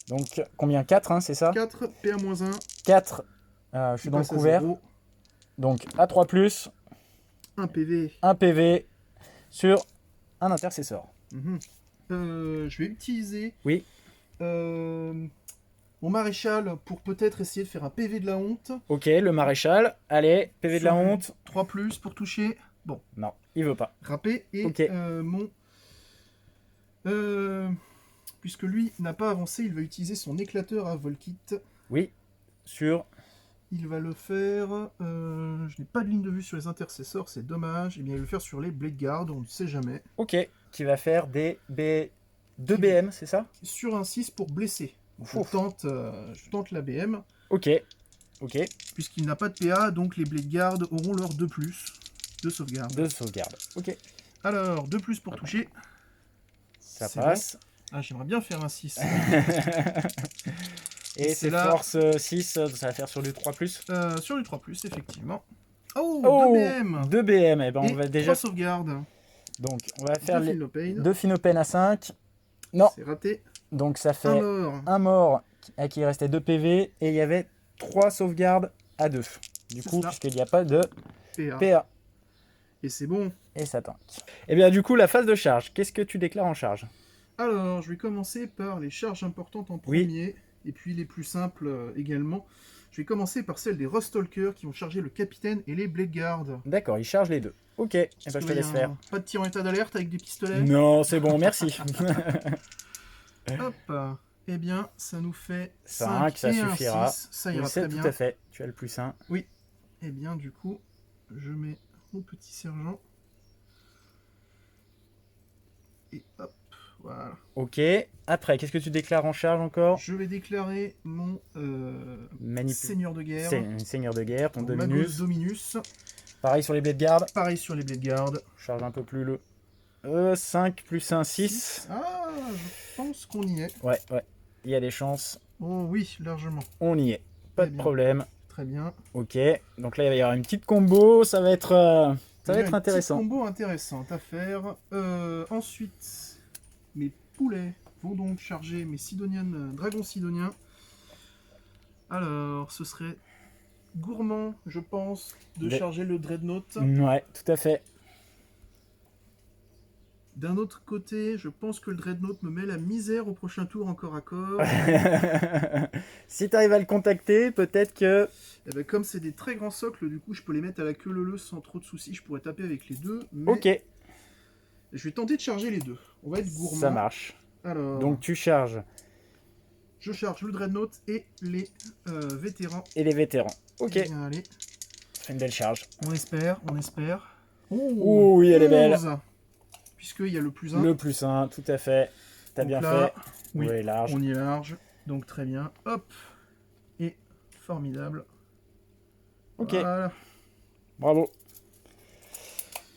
Donc, combien? 4, hein, c'est ça? 4, PA-1. 4, je suis dans le passe à couvert. 0, Donc, à 3+, 1 PV. 1 PV sur un intercesseur. Mhm. Je vais utiliser Oui. mon maréchal pour peut-être essayer de faire un PV de la honte. Ok, le maréchal. Allez, PV de la Sur du honte. 3+ pour toucher. Bon, Non, il veut pas. râpé. Et Ok. mon... puisque lui n'a pas avancé, il va utiliser son éclateur à Volkit. Oui, sur... Il va le faire... je n'ai pas de ligne de vue sur les intercesseurs, c'est dommage. Eh bien, il va le faire sur les Bladeguards, on ne sait jamais. Ok, qui va faire des 2 BM, c'est ça? Sur un 6 pour blesser. Donc, Ouf. je tente la BM. Ok, ok, Puisqu'il n'a pas de PA, donc les Bladeguards auront leur 2+ de sauvegarde. de sauvegarde. Ok, Alors, 2+ pour toucher. ça C'est passe. Ah, j'aimerais bien faire un 6. Et C'est c'est là. force 6, ça va faire sur du 3+. Sur du 3+, effectivement. Oh, Oh, 2 BM 2 BM, et ben on et va 3 déjà... sauvegardes. Donc on va faire 2 les Philopane. 2 Phinopène à 5. Non, C'est raté. donc ça Un fait mort. un mort à qui il restait 2 PV, et il y avait 3 sauvegardes à 2. Du C'est coup, cela. puisqu'il n'y a pas de PA. PA. Et c'est bon. Et ça tank. Et bien du coup, la phase de charge, qu'est-ce que tu déclares en charge? Alors, je vais commencer par les charges importantes en Oui. premier, et puis les plus simples également. Je vais commencer par celles des Rustalkers qui vont charger le capitaine et les Blade Guard. D'accord, il charge les deux. Ok, et ben, je te Surveille laisse faire. Pas de tir en état d'alerte avec des pistolets. Non, c'est bon, merci. Hop. Eh bien, ça nous fait 5, 5 ça et un suffira. 6. Ça Oui, ira c'est très tout bien. à fait. Tu as le +1. Eh bien, du coup, je mets mon petit sergent. Et hop, voilà. Ok. Après, qu'est-ce que tu déclares en charge encore? Je vais déclarer mon seigneur de guerre. C'est un seigneur de guerre, ton mon Magos Dominus. Dominus. Pareil sur les blades garde. Pareil sur les Blade Guard. Charge un peu plus le... 5 + 1, 6. Ah, je pense qu'on y est. Ouais. Il y a des chances. Oh oui, largement. On y est. Pas Très de bien. problème. Très bien. Ok. Donc là, il va y avoir une petite combo. Ça va être intéressant. Un combo intéressant à faire. Ensuite, mes poulets vont donc charger mes dragons sidoniens. Alors, ce serait gourmand, je pense, de charger le Dreadnought. Ouais, tout à fait. D'un autre côté, je pense que le Dreadnought me met la misère au prochain tour en corps à corps. Si tu arrives à le contacter, peut-être que... Et ben, comme c'est des très grands socles, du coup, je peux les mettre à la queue leu sans trop de soucis. Je pourrais taper avec les deux. Mais Ok, je vais tenter de charger les deux. On va être gourmand. ça marche. Alors, Donc tu charges je charge le Dreadnought et les vétérans. et les vétérans. Ok, Eh bien, allez, c'est une belle charge. on espère. Ouh, oui, elle est belle. 11, puisqu'il y a le +1. Le +1, tout à fait. T'as Donc bien là, fait. oui, Ouais, large. on y est large. Donc très bien. Hop. Et formidable. Ok, Voilà. bravo.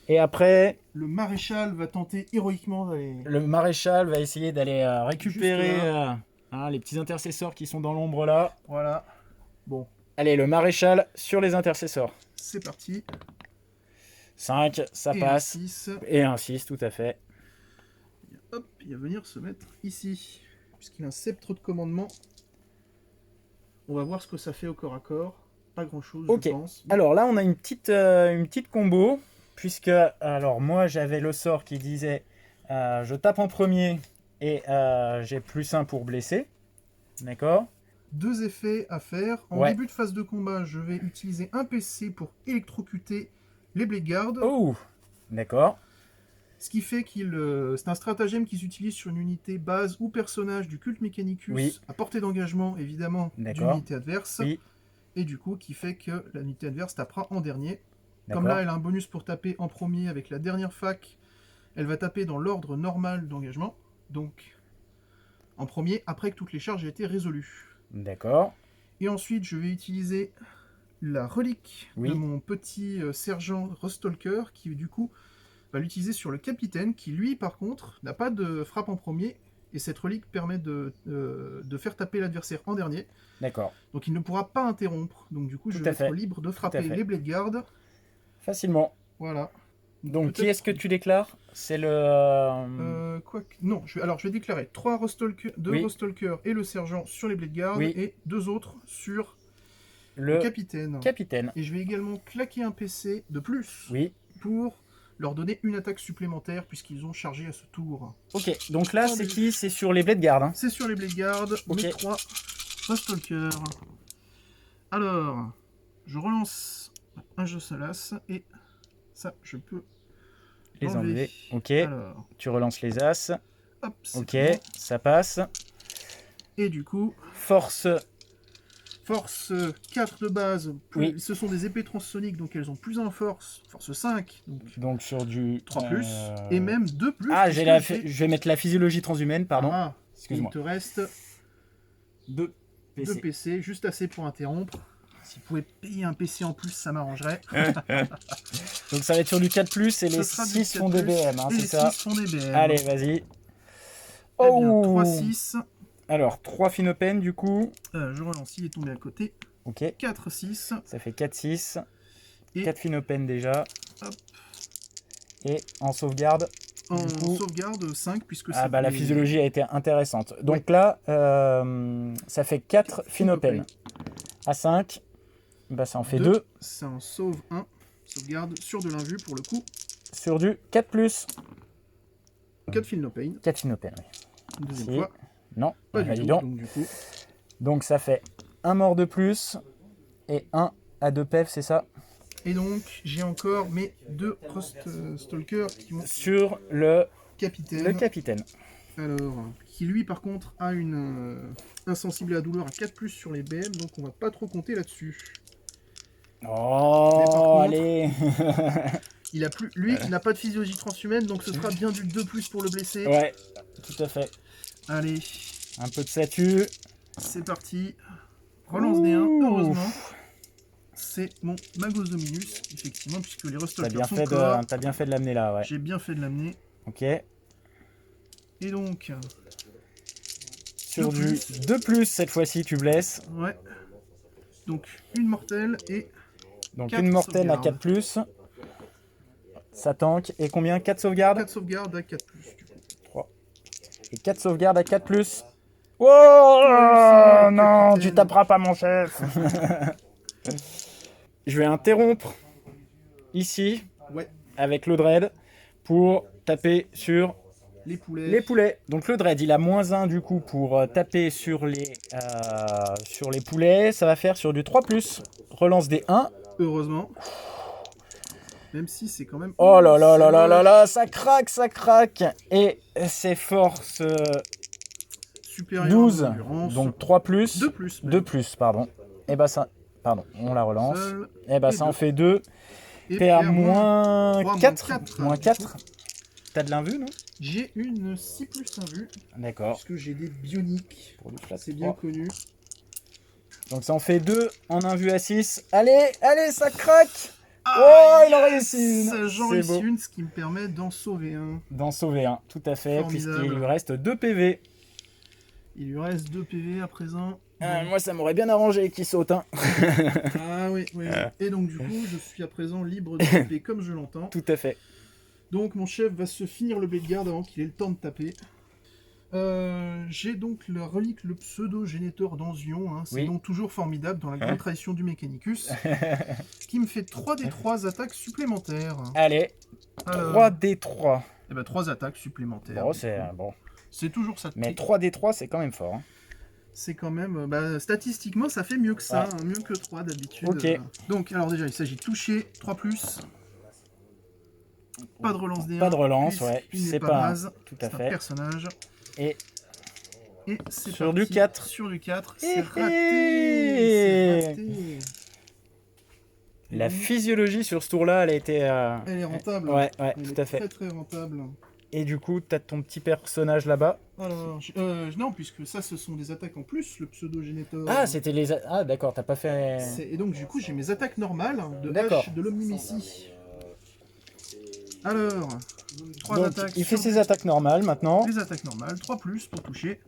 Et après, Le maréchal va tenter héroïquement d'aller... le maréchal va essayer d'aller récupérer Juste les petits intercesseurs qui sont dans l'ombre là. Voilà. Bon, Allez, le maréchal sur les intercesseurs. c'est parti. 5, ça Et passe. un 6. Et un 6, tout à fait. Hop, il va venir se mettre ici. Puisqu'il a un sceptre de commandement. On va voir ce que ça fait au corps à corps. Pas grand chose, Ok. je pense. Alors là, on a une petite combo. Puisque, alors moi, j'avais le sort qui disait je tape en premier et j'ai +1 pour blesser. D'accord? 2 effets à faire. En Ouais. début de phase de combat, je vais utiliser un PC pour électrocuter les Blade Guard. Oh, d'accord. Ce qui fait c'est un stratagème qu'ils utilisent sur une unité base ou personnage du culte Mechanicus Oui. à portée d'engagement, évidemment, D'accord. d'unité adverse. Oui. Et du coup, qui fait que l'unité adverse tapera en dernier. Comme D'accord. là, elle a un bonus pour taper en premier avec la dernière fac, elle va taper dans l'ordre normal d'engagement. Donc, en premier, après que toutes les charges aient été résolues. D'accord. Et ensuite, je vais utiliser la relique Oui. de mon petit sergent Rustalker, qui du coup va l'utiliser sur le capitaine, qui lui, par contre, n'a pas de frappe en premier, et cette relique permet de faire taper l'adversaire en dernier. D'accord. Donc il ne pourra pas interrompre. Donc du coup, je Tout vais à fait. être libre de frapper fait. les Blade Guard. Facilement. Voilà. Donc, qui Peut-être- est-ce que tu déclares? C'est le... Non, je vais déclarer 2 Oui. Rustalkers et le sergent sur les Blade Guard, Oui. et 2 autres sur le le capitaine. capitaine. Et je vais également claquer un PC de plus Oui. pour leur donner une attaque supplémentaire puisqu'ils ont chargé à ce tour. Ok, donc là, Oh, c'est mais- qui? C'est sur les blades guard. Hein. C'est sur les Blade Guard, Ok. mes 3 Rustalkers. Alors, je relance un jeu Salas et ça, je peux Les enlever. Ok, Alors, tu relances les as. hop, c'est Ok, bon. ça passe. Et du coup, Force. force 4 de base, Oui. ce sont des épées transsoniques, donc elles ont plus 1 en force 5, donc Donc sur du... 3+, et même 2+. Ah, puisque je vais mettre la physiologie transhumane, pardon. Ah, il Excuse-moi. te reste 2 2 PC, juste assez pour interrompre. Si vous pouvez payer un PC en plus, ça m'arrangerait. Donc ça va être sur du 4+, et les Ce sera du 6 font des 4+, BM, hein, et c'est les ça? 6 font des BM. Allez, vas-y. Eh bien, Oh 3-6. Alors, 3 Phinopènes du coup. Je relance, il est tombé à côté. Ok, 4-6. ça fait 4-6. Et 4 Phinopènes déjà. hop. Et en sauvegarde, En du coup... sauvegarde 5, puisque Ah c'est bah la des- physiologie a été intéressante. Donc Ouais. là, ça fait 4 Phinopènes. À 5, bah ça en fait 2 Ça en sauve 1. Sauvegarde sur de l'invu pour le coup. sur du 4+. 4 Philnopane. 4 Phinopènes, oui. Une deuxième Si. fois. Non, Pas bah, du dis tout. donc. Donc du coup, Donc ça fait un mort de plus et 1 à 2 PEV, c'est ça? et donc j'ai encore mes 2 Stalkers qui vont Sur le capitaine. capitaine. Alors, qui lui par contre a une insensible à la douleur à 4+ sur les BM, donc on va pas trop compter là-dessus. Oh, Mais par contre- allez. Il a plus, lui, il n'a pas de physiologie transhumaine, donc ce sera bien du 2+ pour le blesser. Ouais, tout à fait. Allez, Un peu de satu. c'est parti. Relance des 1, Ouh. heureusement. C'est mon Magos Dominus, effectivement, puisque les T'as Rustalkers bien, sont fait corps. t'as bien fait de l'amener là, ouais. J'ai bien fait de l'amener. Ok. Et donc, Sur Deux du 2+, cette fois-ci, tu blesses. ouais. Donc, une mortelle et Donc 4 une mortelle à sauvegardes. 4+. Ça tank. Et combien? 4 sauvegardes? 4 sauvegardes à 4+. Du coup. 3. Et 4 sauvegardes à 4+. Oh le non, capitaine. tu taperas pas mon chef. Je vais interrompre ici Ouais, avec le dread pour taper sur les poulets. les poulets. Donc le dread, il a -1 du coup pour taper sur les poulets. Ça va faire sur du 3+. Relance des 1. Heureusement. Même si c'est quand même... Oh là là c'est là là là moche. là, ça craque, ça craque. Et c'est force Supérieur 12, en endurance. donc 3+. 2+. même. 2+, pardon. Et bah ça... Pardon, on la relance. Seul. Et bah Et ça deux. en fait 2. Et PA PA moins moins 4. quatre, Moins du 4. T'as de l'invu, non? J'ai une 6+ invue, D'accord. puisque j'ai des bioniques. Pour du flat C'est bien 3. connu. Donc ça en fait 2 en invu à 6. Allez, allez, ça craque. Ah, Oh, il en réussit une. J'en C'est réussis beau. une, ce qui me permet d'en sauver un. D'en sauver un, tout à fait, Formidable. puisqu'il lui reste 2 PV. Il lui reste 2 PV à présent. Moi, ça m'aurait bien arrangé qu'il saute, hein. Ah oui, oui. Et donc du coup, je suis à présent libre de taper comme je l'entends. Tout à fait. Donc mon chef va se finir le blade guard avant qu'il ait le temps de taper. J'ai donc la relique, le pseudo-généteur d'Anzion, hein, c'est Oui. donc toujours formidable dans la grande tradition du Mechanicus, qui me fait 3d3 attaques supplémentaires. Allez, Alors, 3D3. Eh ben, 3 attaques supplémentaires. Bon, c'est bon. C'est toujours ça de Mais prix. 3D3, c'est quand même fort, hein. C'est quand même... bah, statistiquement, ça fait mieux que ça, Ouais. hein, mieux que 3 d'habitude. Ok. Donc, alors déjà, il s'agit de toucher 3+. Pas de relance des Pas de relance, ouais. Il n'est C'est pas pas un- base, tout à c'est un fait. personnage. Et Et c'est Sur parti. du 4. Sur du 4. Hé C'est raté. hé. C'est raté. la physiologie sur ce tour-là, elle a été... Elle est rentable. Ouais, ouais, Elle tout à est fait. très très rentable. Et du coup, t'as ton petit personnage là-bas. Alors, non, puisque ça, ce sont des attaques en plus, le pseudo-génétor. Ah, c'était les... Ah, d'accord, t'as pas fait... Et donc, du coup, j'ai mes attaques normales de D'accord. H de l'Omnimécie. Alors, 3 Donc, attaques. il fait sur ses attaques normales maintenant. Les attaques normales, 3+ pour toucher.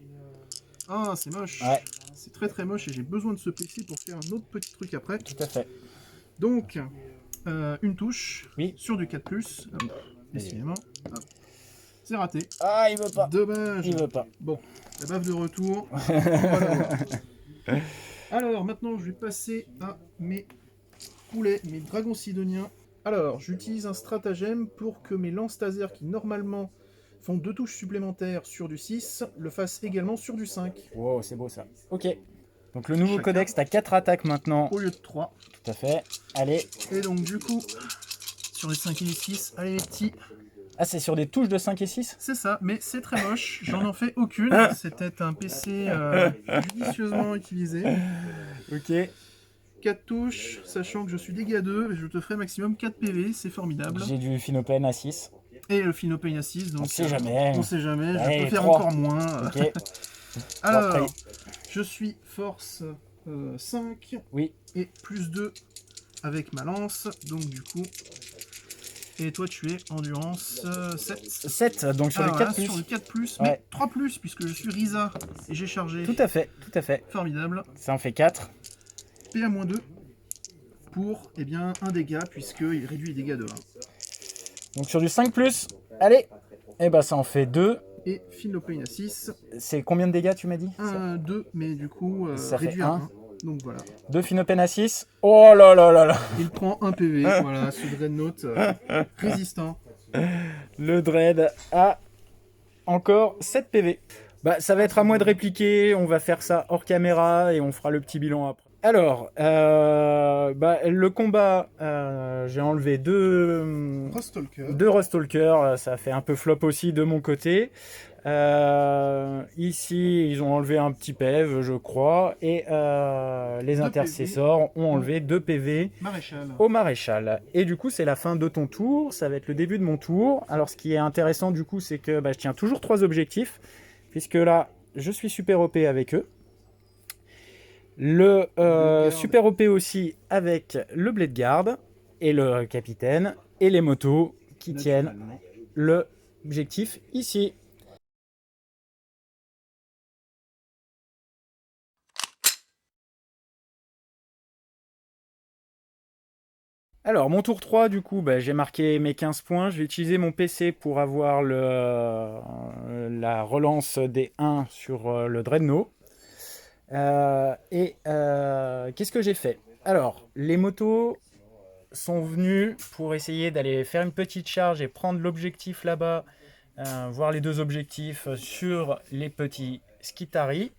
Ah, c'est moche. Ouais. C'est très très moche et j'ai besoin de ce PC pour faire un autre petit truc après. Tout à fait. Donc, une touche Oui. sur du 4+. Hop, décidément. Hop. C'est raté. Ah, il veut pas. Dommage. Il veut pas. Bon, la baffe de retour. On va l'avoir. Alors, maintenant, je vais passer à mes poulets, mes dragons sidoniens. Alors, j'utilise un stratagème pour que mes lances taser qui normalement font 2 touches supplémentaires sur du 6, le fassent également sur du 5, Wow, c'est beau ça. Ok. Donc le nouveau Chacun. codex, t'as 4 attaques maintenant. au lieu de 3. Tout à fait. Allez. Et donc, du coup, sur les 5 et les 6, allez les petits, Ah, c'est sur des touches de 5 et 6? c'est ça, mais c'est très moche, j'en en fais aucune, c'était un PC judicieusement utilisé. Ok. 4 touches, sachant que je suis dégâts 2, je te ferai maximum 4 PV, c'est formidable. J'ai du Phinopène à 6. Et le Phinopane à 6, donc On sait jamais. on sait jamais, je Allez, peux faire 3. encore moins. Ok. Alors, Bon, après. je suis force 5, Oui. et plus 2 avec ma lance, donc du coup, Et toi, tu es endurance 7. 7, donc sur le 4+. Sur le 4+, Ouais. mais 3+, puisque je suis Risa et j'ai chargé. Tout à fait, tout à fait. Formidable. Ça en fait 4. PA-2 pour eh bien, un dégât, puisqu'il réduit les dégâts de 1. Donc sur du 5+, allez. Et bah ça en fait 2. Et Finlopain à 6. C'est combien de dégâts tu m'as dit? 2, mais du coup, Ça fait réduit à 1. 1. Donc voilà. 2 Finopène à 6. Oh là là là là. Il prend 1 PV, voilà, ce Dreadnought résistant. Le Dread a encore 7 PV. Bah, ça va être à moi de répliquer, on va faire ça hors caméra et on fera le petit bilan après. Alors, le combat, j'ai enlevé deux Rustalker, ça fait un peu flop aussi de mon côté. Ici, ils ont enlevé un petit PEV, je crois, et les intercessors ont enlevé 2 PV au maréchal. Et du coup, c'est la fin de ton tour, ça va être le début de mon tour. Alors, ce qui est intéressant, du coup, c'est que je tiens toujours 3 objectifs, puisque là, je suis super OP avec eux. Le super OP aussi avec le Blade Guard et le capitaine et les motos qui tiennent l'objectif ici. Alors, mon tour 3, du coup, j'ai marqué mes 15 points. Je vais utiliser mon PC pour avoir la relance des 1 sur le Dreadnought. Qu'est-ce que j'ai fait? Alors, les motos sont venus pour essayer d'aller faire une petite charge et prendre l'objectif là-bas, voir les 2 objectifs sur les petits Skitarii.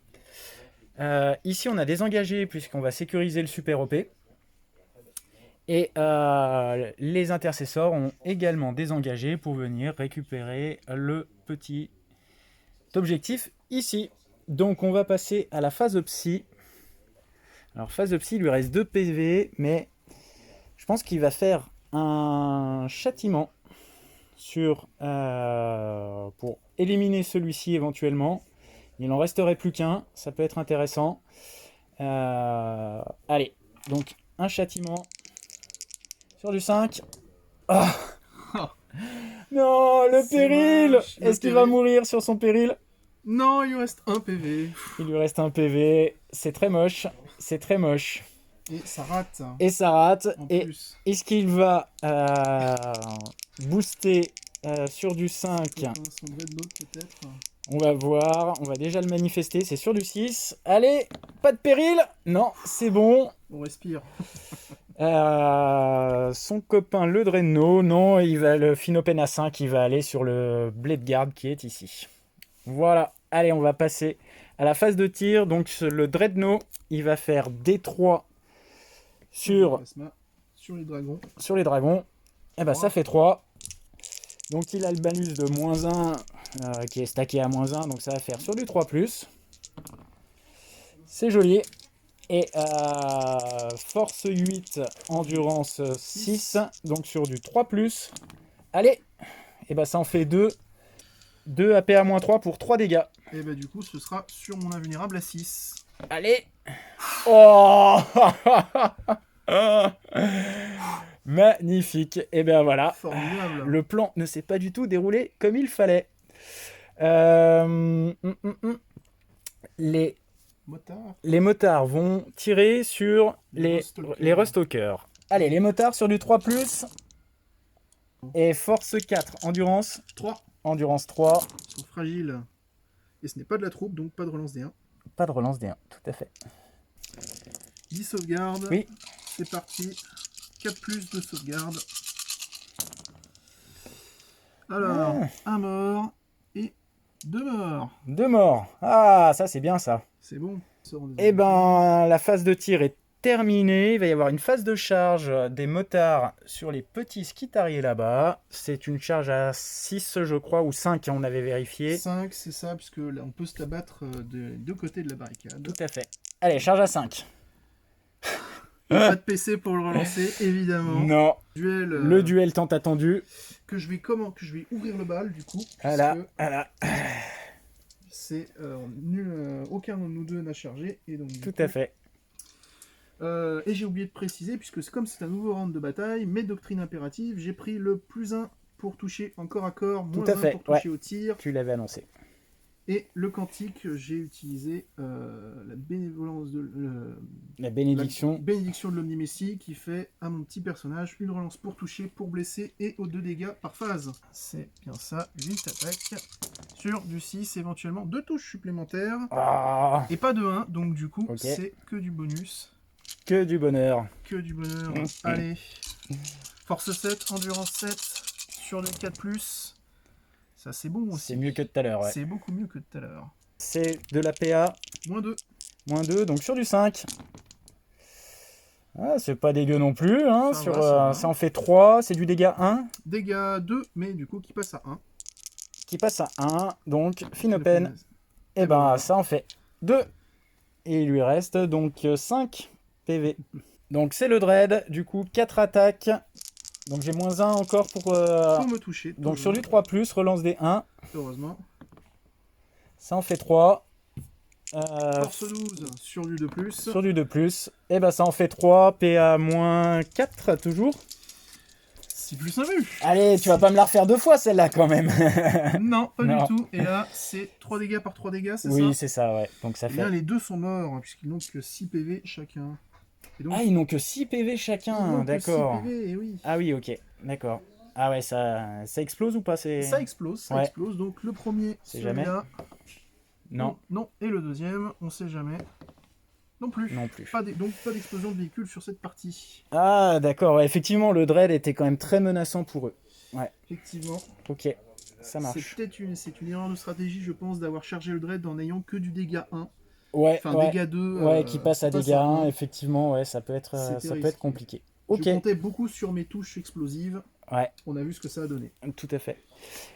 Ici, on a désengagé puisqu'on va sécuriser le super OP. Et les intercessors ont également désengagé pour venir récupérer le petit objectif ici. Donc on va passer à la phase psy. Alors phase psy, il lui reste 2 PV, mais je pense qu'il va faire un châtiment pour éliminer celui-ci éventuellement. Il n'en resterait plus qu'un, ça peut être intéressant. Allez, donc un châtiment sur du 5. Oh non, le péril! Est-ce qu'il va mourir sur son péril? Non, il lui reste 1 PV. Il lui reste un PV. C'est très moche. C'est très moche. Et ça rate. Et ça rate. Et Plus. est-ce qu'il va booster sur du 5? Son Dreadnought peut-être. On va voir. On va déjà le manifester. C'est sur du 6. Allez, pas de péril? Non, c'est bon. On respire. Son copain le Dreadnought, non, le Finopène à 5, il va aller sur le Blade Guard qui est ici. Voilà, allez, on va passer à la phase de tir. Donc le Dreadnought, il va faire D3 sur les dragons. Sur les dragons. Et ça fait 3. Donc il a le malus de -1 qui est stacké à -1, donc ça va faire sur du 3+. C'est joli. Et force 8, endurance 6, donc sur du 3+. Allez, et ça en fait 2. 2 AP à -3 pour 3 dégâts. Et du coup, ce sera sur mon invulnérable à 6. Allez. Oh magnifique. Et voilà. Formidable. Le plan ne s'est pas du tout déroulé comme il fallait. Les motards vont tirer sur les Rustalkers. Allez, les motards sur du 3+. Et force 4, endurance 3. Endurance 3. Ils sont fragiles. Et ce n'est pas de la troupe, donc pas de relance D1. Pas de relance D1, tout à fait. 10 sauvegardes. Oui. C'est parti. 4+ de sauvegarde. Alors, un mort et 2 morts. 2 morts. Ah, ça c'est bien ça. C'est bon. Et la phase de tir est terminée. Il va y avoir une phase de charge des motards sur les petits Skitarii là-bas. C'est une charge à 6, je crois, ou 5, on avait vérifié. 5, c'est ça, puisque là, on peut se tabattre de deux côtés de la barricade. Tout à fait. Allez, charge à 5. Pas de PC pour le relancer, évidemment. Non. Le duel tant attendu. Que je vais ouvrir le bal, du coup. Voilà. C'est nul, aucun de nous deux n'a chargé. Et donc, tout à fait. Et j'ai oublié de préciser, puisque comme c'est un nouveau round de bataille, mes doctrines impératives, j'ai pris le +1 pour toucher en corps à corps, Tout moins à 1 fait, pour toucher au tir. Tu l'avais annoncé. Et le cantique, j'ai utilisé la bénévolence La bénédiction. la bénédiction de l'Omnimessie qui fait à mon petit personnage une relance pour toucher, pour blesser et aux 2 dégâts par phase. C'est bien ça, 8 attaques sur du 6, éventuellement 2 touches supplémentaires. Ah, Et pas de 1, donc du coup, Ok. c'est que du bonus. que du bonheur. Que du bonheur. Allez. Force 7, endurance 7, sur du 4+. Ça, c'est bon aussi. C'est mieux que tout à l'heure, ouais. C'est beaucoup mieux que tout à l'heure. C'est de la PA, Moins 2. moins 2, donc sur du 5. Ah, c'est pas dégueu non plus, hein. Ça Sur, va, ça va. ça en fait 3, c'est du dégât 1, Dégâts 2, mais du coup, qui passe à 1. qui passe à 1, donc Finopène, et ben voilà. ça en fait 2. Et il lui reste donc 5 PV. Donc c'est le Dread, du coup 4 attaques. Donc j'ai moins 1 encore pour... Pour me toucher. donc toujours. sur du 3+, relance des 1, Heureusement. ça en fait 3. Force 12 sur du 2+. Sur du 2+, et ben ça en fait 3, PA moins 4 toujours. C'est plus un vu. Allez, tu vas pas me la refaire 2 fois celle-là quand même. Non, pas Non. du tout. Et là, c'est 3 dégâts par 3 dégâts, c'est Oui, ça c'est ça, ouais. Donc ça Et là, fait... les deux sont morts, hein, puisqu'ils n'ont que 6 PV chacun. Et donc, Ah, ils n'ont que 6 PV ils chacun, n'ont que 6 d'accord. PV, et oui. Ah oui, ok, d'accord. Ah ouais, ça explose ou pas c'est... Ça explose, ça Ouais. explose. Donc le premier, C'est jamais. celui-là. Non, Non. Et le deuxième, on sait jamais. Non plus. non plus. Donc pas d'explosion de véhicule sur cette partie. Ah d'accord, ouais, effectivement, le Dread était quand même très menaçant pour eux. Effectivement. Ok, ça marche. C'est une erreur de stratégie, je pense, d'avoir chargé le Dread en n'ayant que du dégât 1. Ouais, Enfin, ouais, dégât 2. ouais, qui passe à dégâts 1, 1. effectivement, ouais, ça peut être C'était risqué. compliqué. Je Ok, comptais beaucoup sur mes touches explosives. ouais, On a vu ce que ça a donné. tout à fait.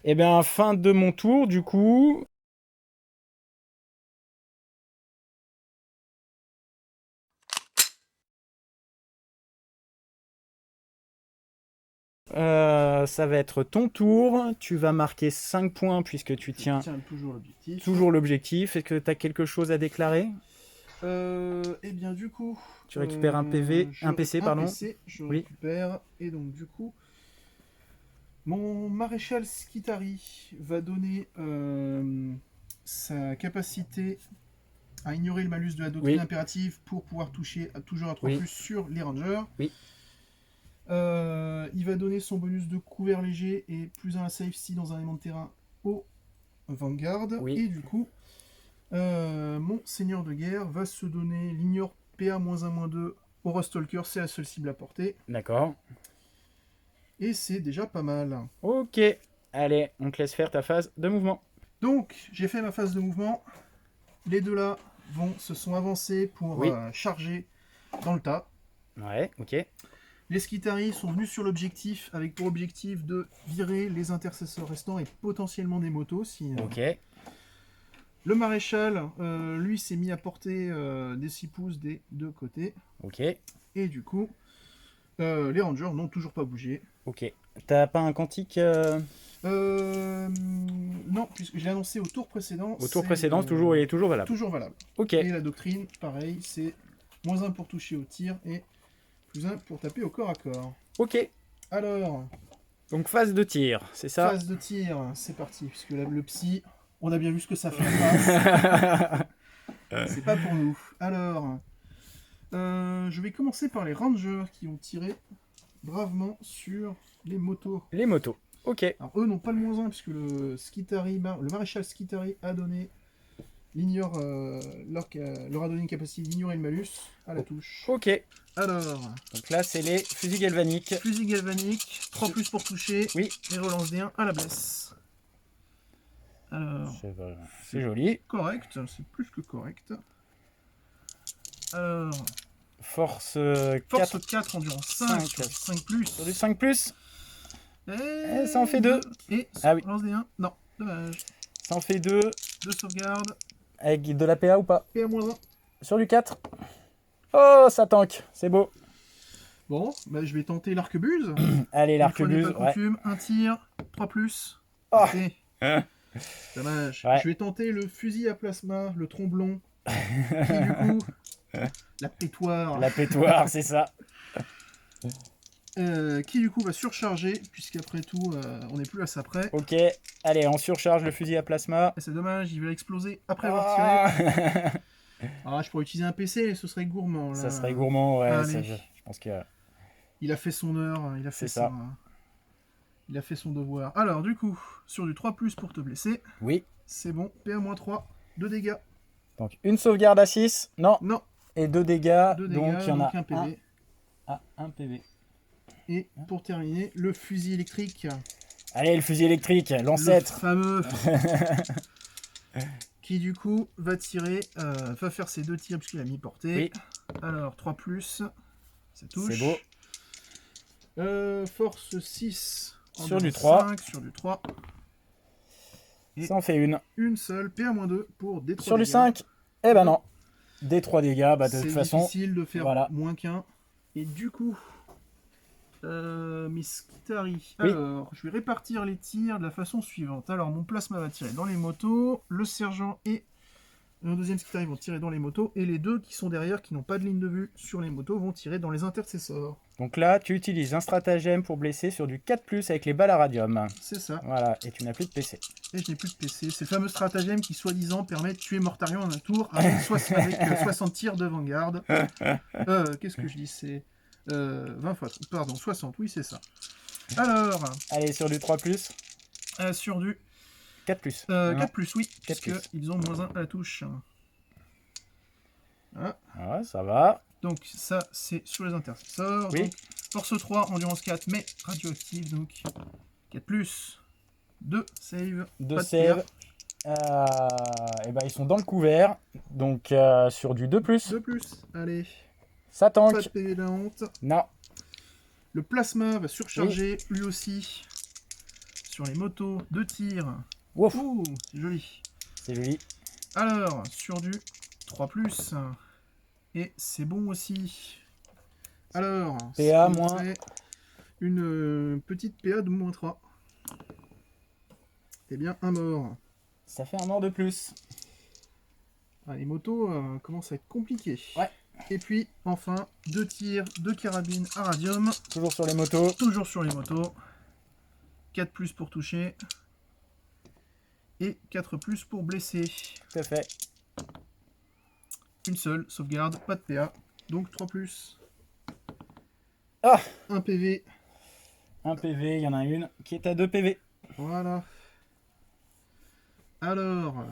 Eh bien, fin de mon tour, du coup. Ça va être ton tour. Tu vas marquer 5 points puisque tu tiens Tiens toujours l'objectif. toujours l'objectif. Est-ce que tu as quelque chose à déclarer? Eh bien, du coup. Tu récupères un PV, un PC, pardon. Un PC, je Oui. récupère. Et donc, du coup, mon maréchal Skitari va donner sa capacité à ignorer le malus de la doctrine Oui. impérative pour pouvoir toucher toujours à 3 Oui. plus sur les rangers. Oui. Il va donner son bonus de couvert léger et plus 1 à save si dans un élément de terrain au Vanguard. Oui. Et du coup, mon seigneur de guerre va se donner l'ignore PA-1-2 au Rustalker, c'est la seule cible à porter. D'accord. Et c'est déjà pas mal. Ok. Allez, on te laisse faire ta phase de mouvement. Donc, j'ai fait ma phase de mouvement. Les deux là se sont avancés pour Oui. charger dans le tas. Ouais, ok. Les Skitari sont venus sur l'objectif avec pour objectif de virer les intercesseurs restants et potentiellement des motos. Ok. Le maréchal, lui, s'est mis à porter des 6 pouces des deux côtés. Ok. Et du coup, les rangers n'ont toujours pas bougé. Ok. T'as pas un quantique Non, puisque je l'ai annoncé au tour précédent. au tour c'est, précédent, il est toujours valable. Toujours valable. Ok. Et la doctrine, pareil, c'est -1 pour toucher au tir et +1 pour taper au corps à corps. Ok. Alors, Donc phase de tir, c'est ça? phase de tir, c'est parti. Puisque là, le psy, on a bien vu ce que ça fait en face. C'est pas pour nous. Alors, je vais commencer par les rangers qui ont tiré bravement sur les motos. Les motos. Ok. Alors eux n'ont pas le -1 puisque le maréchal Skitari a donné l'ignore, leur a donné une capacité d'ignorer le malus à la touche. Ok. Alors, Donc là, c'est les fusils galvaniques. fusil galvanique, 3 plus pour toucher, Oui. et relance des 1 à la blesse. Alors, C'est joli. correct, c'est plus que correct. Alors, Force 4 force 4, endurance 5, 5 plus. sur du 5+. Et ça en fait 2. Et Ah oui. relance des 1, non, dommage. Ça en fait 2. 2 sauvegardes, Avec de la PA ou pas? et à -1. Sur du 4. Oh, ça tank. C'est beau. Bon, bah, je vais tenter l'arquebuse. Allez, Une fois n'est l'arquebuse. pas Ouais. coutume, un tir, 3 plus. Oh. Et- Dommage. Ouais. Je vais tenter le fusil à plasma, le tromblon, qui du coup La pétoire. La pétoire, c'est ça. Qui du coup va surcharger, puisqu'après tout, on n'est plus à ça près. Ok, allez, on surcharge le fusil à plasma. Et c'est dommage, il va exploser après avoir tiré. Ah Ah, je pourrais utiliser un PC, ce serait gourmand. Là. Ça serait gourmand, ouais. Allez. Je pense que... Il a fait son heure, il a fait C'est ça. Il a fait son devoir. Alors, du coup, sur du 3+, pour te blesser, Oui. c'est bon, PA-3, 2 dégâts. Donc, une sauvegarde à 6. Non. Non, Et 2 dégâts. 2 dégâts, Donc, il y en a un PV. un PV. Et pour terminer, le fusil électrique. Allez, le fusil électrique, Le l'ancêtre. fameux. Qui du coup va tirer, va faire ses 2 tirs puisqu'il a mis portée. Oui. Alors 3+, ça touche. C'est beau. Force 6 Sur du 5, sur du 3. Et Ça en fait une. une seule, PA-2 pour D3 Sur du dégâts. 5, eh ben non. Des 3 dégâts, bah de toute C'est façon. difficile de faire voilà. moins qu'un. Et du coup, Miss Kitari. Oui. Alors, je vais répartir les tirs de la façon suivante. Alors, mon plasma va tirer dans les motos, le sergent et le deuxième Skitari vont tirer dans les motos, et les deux qui sont derrière, qui n'ont pas de ligne de vue sur les motos, vont tirer dans les intercessors. Donc là, tu utilises un stratagème pour blesser sur du 4+, avec les balles à radium. C'est ça. Voilà, et tu n'as plus de PC. Et je n'ai plus de PC. C'est le fameux stratagème qui, soi-disant, permet de tuer Mortarion en un tour avec 60 tirs de Vanguard. Qu'est-ce que je dis? C'est 20 fois. Pardon, 60. Oui, c'est ça. Alors, Allez, sur du 3+, sur du 4+. 4+, oui, 4+. puisqu'ils ont -1 à la touche. Voilà. Ouais, ça va. Donc, ça, c'est sur les intercessors. Oui. Donc, force 3, endurance 4, mais radioactive. Donc, 4+, 2 save. 2 pas de save. Et ben ils sont dans le couvert. Donc sur du 2+. 2+, allez. Ça Pas de tank. PV de la honte. Non. Le plasma va surcharger, lui aussi. Sur les motos, 2 tirs. Ouf, Ouh, c'est joli. c'est joli. Alors, sur du 3+, et c'est bon aussi. Alors, PA ce qui nous moins. fait une petite PA de -3. Eh bien, un mort. Ça fait un mort de plus. Ah, les motos commencent à être compliquées. Ouais. Et puis, enfin, 2 tirs de carabine à radium. Toujours sur les motos. Toujours sur les motos. 4+ pour toucher. Et 4+ pour blesser. Tout à fait. Une seule sauvegarde, pas de PA. Donc 3+. Ah, 1 PV. un PV, il y en a une qui est à 2 PV. Voilà. Alors,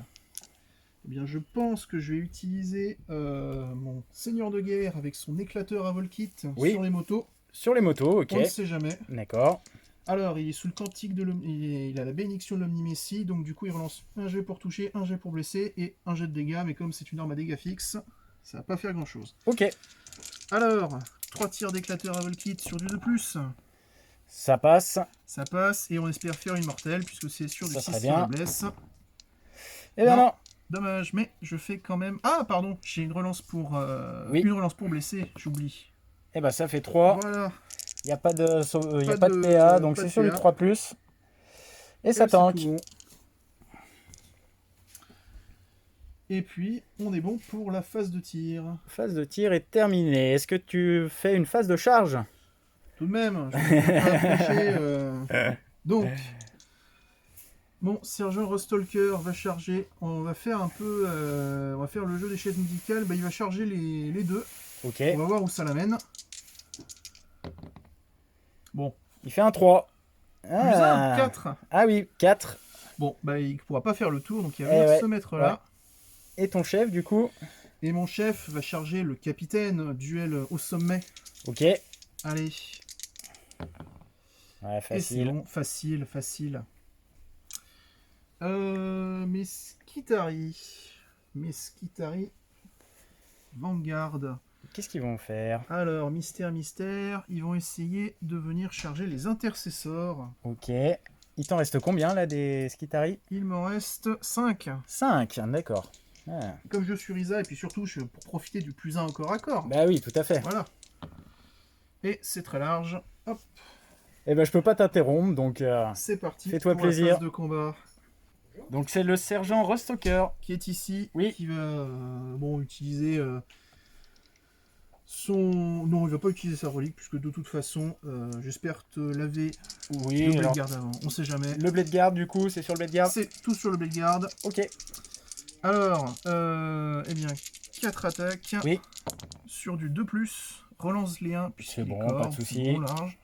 eh bien, je pense que je vais utiliser mon seigneur de guerre avec son éclateur à volkit Oui. sur les motos. Sur les motos, ok. On ne sait jamais. D'accord. Alors, il est sous le cantique de il a la bénédiction de l'Omnimessie, donc du coup, il relance un jet pour toucher, un jet pour blesser et un jet de dégâts, mais comme c'est une arme à dégâts fixe, ça va pas faire grand chose. Ok. Alors, 3 tirs d'éclateur à volkit sur du 2+. Ça passe. Ça passe, et on espère faire une mortelle, puisque c'est sur du Ça 6 serait tirs bien. de blesse. Eh ben Non. non. Dommage, mais je fais quand même... Ah, pardon, j'ai une relance pour Oui. une relance pour blesser, j'oublie. Eh ben ça fait 3. Voilà. Il n'y a pas de, y a Pas pas de de- PA, donc pas c'est de sur du PA. 3+. Et ça c'est tank. tout bon. Et puis, on est bon pour la phase de tir. Phase de tir est terminée. Est-ce que tu fais une phase de charge? Tout de même, je ne peux pas approcher, Donc, mon sergent Rostalker va charger. On va faire un peu... on va faire le jeu des chaises musicales. Bah, il va charger les deux. Ok. On va voir où ça l'amène. Bon, Il fait un 3. plus 1, 4. Ah oui, 4. Bon, bah il pourra pas faire le tour, donc il va Eh venir ouais, se mettre là. Et ton chef, du coup? Et mon chef va charger le capitaine, duel au sommet. Ok. Allez, Ouais, et c'est facile. bon, facile, facile. Mesquitari. Vanguard. Qu'est-ce qu'ils vont faire? Alors, mystère, ils vont essayer de venir charger les intercessors. Ok. Il t'en reste combien, là, des Skitari? Il m'en reste 5. 5, d'accord. Ah. Comme je suis Risa, et puis surtout, pour profiter du plus 1 au corps à corps. Bah oui, tout à fait. Voilà. Et c'est très large. Hop, Eh ben, je peux pas t'interrompre, donc... c'est parti. Fais-toi pour la plaisir. phase de combat. Donc c'est le sergent Rostocker. Qui est ici, Oui. qui va bon, utiliser Non, il va pas utiliser sa relique, puisque de toute façon, j'espère te laver Oui, le alors, Blade Guard avant. On sait jamais. le Blade Guard, du coup, c'est sur le Blade Guard. C'est tout sur le Blade Guard. Ok. Alors, eh bien, 4 attaques. Oui. Sur du 2+, relance les 1, puis C'est bon, pas de souci. Bon, large.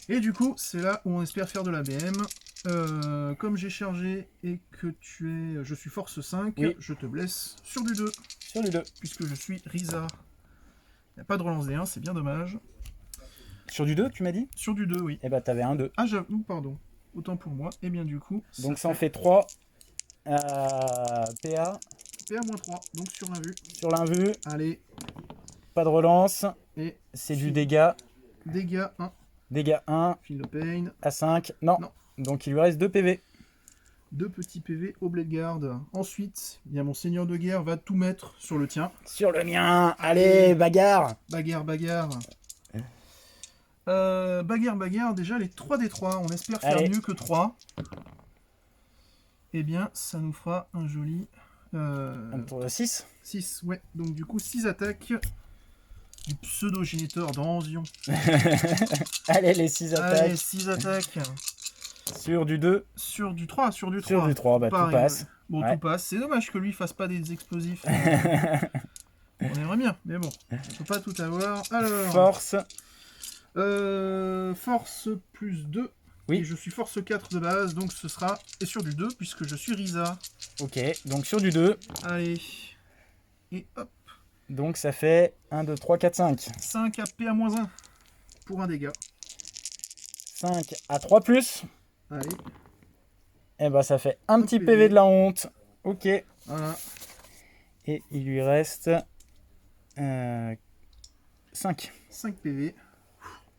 Et du coup, c'est là où on espère faire de la BM. Comme j'ai chargé et que je suis force 5, Oui. je te blesse sur du 2. Sur du 2. Puisque je suis Risa. Il n'y a pas de relance des 1, c'est bien dommage. Sur du 2, tu m'as dit? Sur du 2, oui. Eh bah, t'avais un 2. Ah, j'avoue, pardon. Autant pour moi. Et bien du coup... Donc ça en fait 3. PA. PA-3, donc sur l'invue. Sur l'invue. Allez. Pas de relance. Et C'est du dégât. dégâts 1. Dégâts 1. Feel no pain. À 5. Non. Non. Donc il lui reste 2 PV. 2 petits PV au Blade Guard. Ensuite, eh bien, mon seigneur de guerre va tout mettre sur le tien. Sur le mien. Allez, bagarre. Bagarre, bagarre. Bagarre, bagarre. Déjà, les 3d3. On espère faire Allez. mieux que 3. Eh bien, ça nous fera un joli... Un tour de 6. 6, ouais. Donc du coup, 6 attaques. Du pseudo-géniteur d'Anzion. Allez, les 6 attaques. Allez, 6 attaques. Sur du 2. Sur du 3, sur du 3. Sur du 3, bah Pareil, tout passe. ouais. Bon, Ouais. tout passe. C'est dommage que lui fasse pas des explosifs. On aimerait bien, mais bon. On peut pas tout avoir. Alors... Force. Force plus 2. Oui. Et je suis force 4 de base, donc ce sera... Et sur du 2, puisque je suis Risa. Ok, donc sur du 2. Allez. Et hop. Donc ça fait 1, 2, 3, 4, 5. 5 à PA-1. Pour un dégât. 5 à 3 plus. Allez. Et bah ça fait un petit PV. PV de la honte. Ok. Voilà. Et il lui reste 5. 5 PV.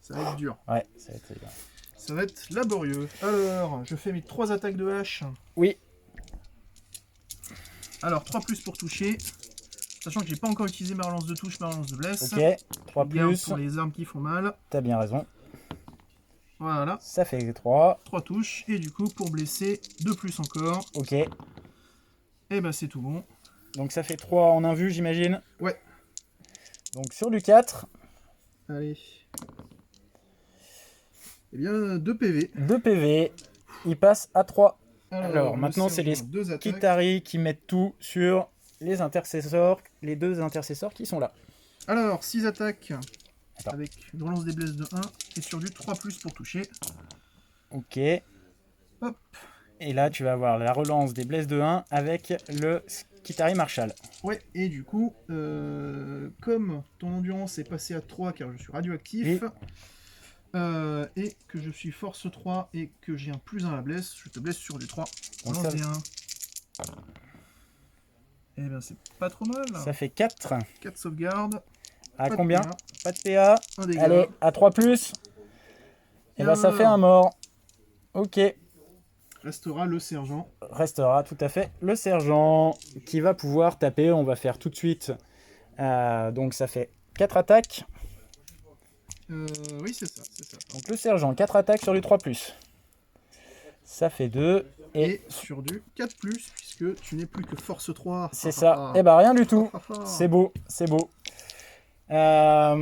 Ça va être dur. Ouais, ça va être... Ça va être laborieux. Alors, je fais mes 3 attaques de hache. Oui. Alors, 3 plus pour toucher. Sachant que j'ai pas encore utilisé ma relance de touche, ma relance de blesse. Ok. 3 Garde plus. pour les armes qui font mal. T'as bien raison. Voilà. Ça fait 3. 3 touches. Et du coup, pour blesser, 2 plus encore. Ok. Et ben, c'est tout bon. Donc ça fait 3 en invue, j'imagine. Ouais. Donc sur du 4. Allez. Eh bien, 2 PV. 2 PV. Il passe à 3. Alors le maintenant, c'est les sergent, 2 attaques. Kitari qui mettent tout sur les intercesseurs, les 2 intercesseurs qui sont là. Alors, 6 attaques. Attends. Avec une relance des blesses de 1. Et sur du 3 plus pour toucher. Ok. Hop. Et là, tu vas avoir la relance des blesses de 1 avec le Kitari Marshall. Ouais, et du coup, comme ton endurance est passée à 3 car je suis radioactif, et que je suis force 3 et que j'ai un plus 1 à la blesse, je te blesse sur du 3. Donc Relance ça- des 1. Et bien c'est pas trop mal. Ça fait 4. 4 sauvegardes. À pas de combien? PA, Pas de PA. un dégât. Allez, à 3 plus. Et bah ça alors fait un mort. Ok. Restera le sergent. Restera tout à fait le sergent qui va pouvoir taper. On va faire tout de suite. Donc ça fait 4 attaques. Oui, c'est ça, c'est ça. Donc le sergent, 4 attaques sur du 3 plus. Ça fait 2. Et sur du 4 plus, puisque tu n'es plus que force 3. C'est ça. Et bah rien du tout. C'est beau, c'est beau. À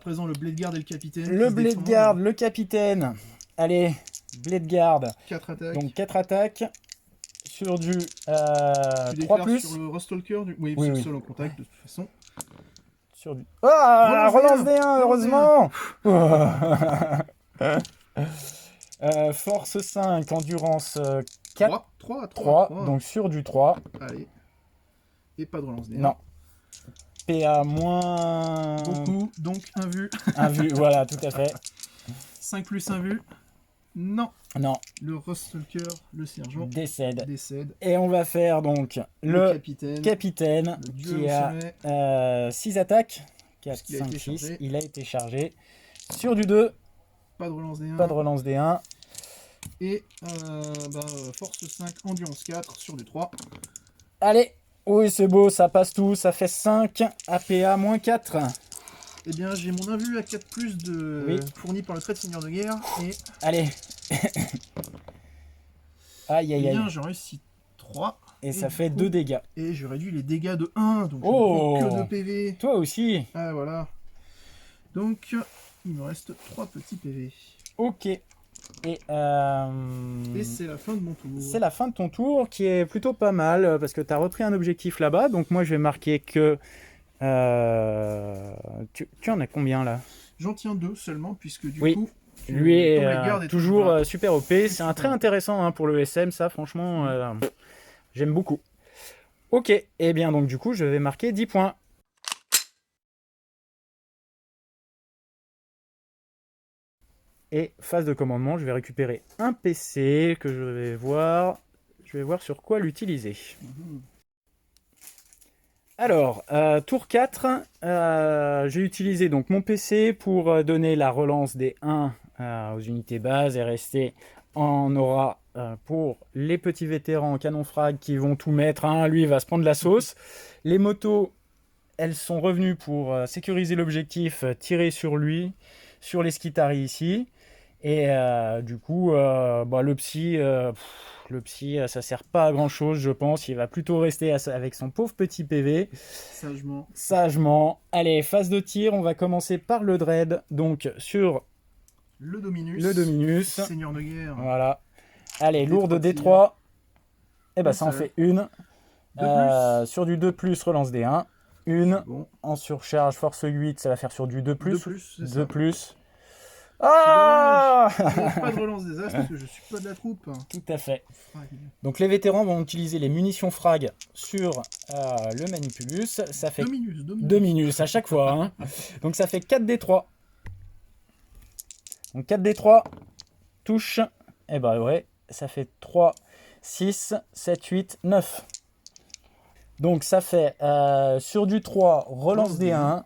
présent, le Blade Guard et le capitaine. Le Blade Guard, le capitaine. Allez, Blade Guard. 4 attaques. Donc 4 attaques sur du Tu 3 déclares plus. sur le Rustalker du... Oui, Oui, c'est oui. le seul en contact de toute façon. Sur du... Ah, relance des 1, heureusement. Force 5, endurance 4, 3, donc sur du 3. Allez. Et pas de relance des Non. PA moins... Beaucoup, donc un vu. Un vu, voilà, tout à fait. 5 plus un vu. Non. Non, Le Rustalker, le sergent, décède. décède. Et on va faire donc Le le capitaine, capitaine le dieu qui au a sommet. 6 attaques. 4, qu'il a 5, été 6. chargé. Il a été chargé. Sur du 2, Pas de relance des 1. pas de relance des 1. Et force 5, endurance 4 sur du 3. Allez, oui c'est beau, ça passe tout. Ça fait 5, APA moins 4. Eh bien, j'ai mon invu à 4 plus de... Oui. fourni par le trait de seigneur de guerre. Et Allez. Aïe eh aïe aïe. bien, j'en réussis 3. Et ça du fait coup, 2 dégâts. Et je réduis les dégâts de 1, donc je Oh. ne prends que 2 PV. Toi aussi. Ah voilà. Donc, il me reste 3 petits PV. Ok. Et c'est la fin de mon tour. c'est la fin de ton tour qui est plutôt pas mal parce que tu as repris un objectif là-bas. Donc moi je vais marquer que... tu en as combien là? J'en tiens 2 seulement, puisque du Oui. coup... Lui est Tom Legard est toujours là. super OP. C'est un très intéressant hein, pour le SM, ça franchement, j'aime beaucoup. Ok, et bien donc du coup je vais marquer 10 points. Et phase de commandement, je vais récupérer un PC que je vais voir. Je vais voir sur quoi l'utiliser. Alors, tour 4, j'ai utilisé donc mon PC pour donner la relance des 1 aux unités bases et rester en aura pour les petits vétérans canon frag qui vont tout mettre. Hein. Lui, il va se prendre la sauce. Les motos, elles sont revenues pour sécuriser l'objectif, tirer sur lui, sur les Skitarii ici. Et du coup, le psy, ça sert pas à grand chose, je pense. Il va plutôt rester avec son pauvre petit PV. Sagement. Allez, phase de tir. On va commencer par le Dread. Donc, sur le Dominus. Seigneur de guerre. Voilà. Allez, lourde D3 D3. Et bah, Une ça en seule. fait une. 2+. Sur du 2+, relance D1. Une. Bon. En surcharge, force 8, ça va faire sur du 2+. 2+, c'est ça. 2+. Ah Je n'ai pas de relance des as parce que je suis pas de la troupe. Tout à fait. Ah, Donc les vétérans vont utiliser les munitions frag sur le Manipulus. Ça fait 2 minus à chaque fois. Hein. Donc ça fait 4d3. Donc 4d3. Touche. Et bah ouais, ça fait 3, 6, 7, 8, 9. Donc ça fait sur du 3, relance D1.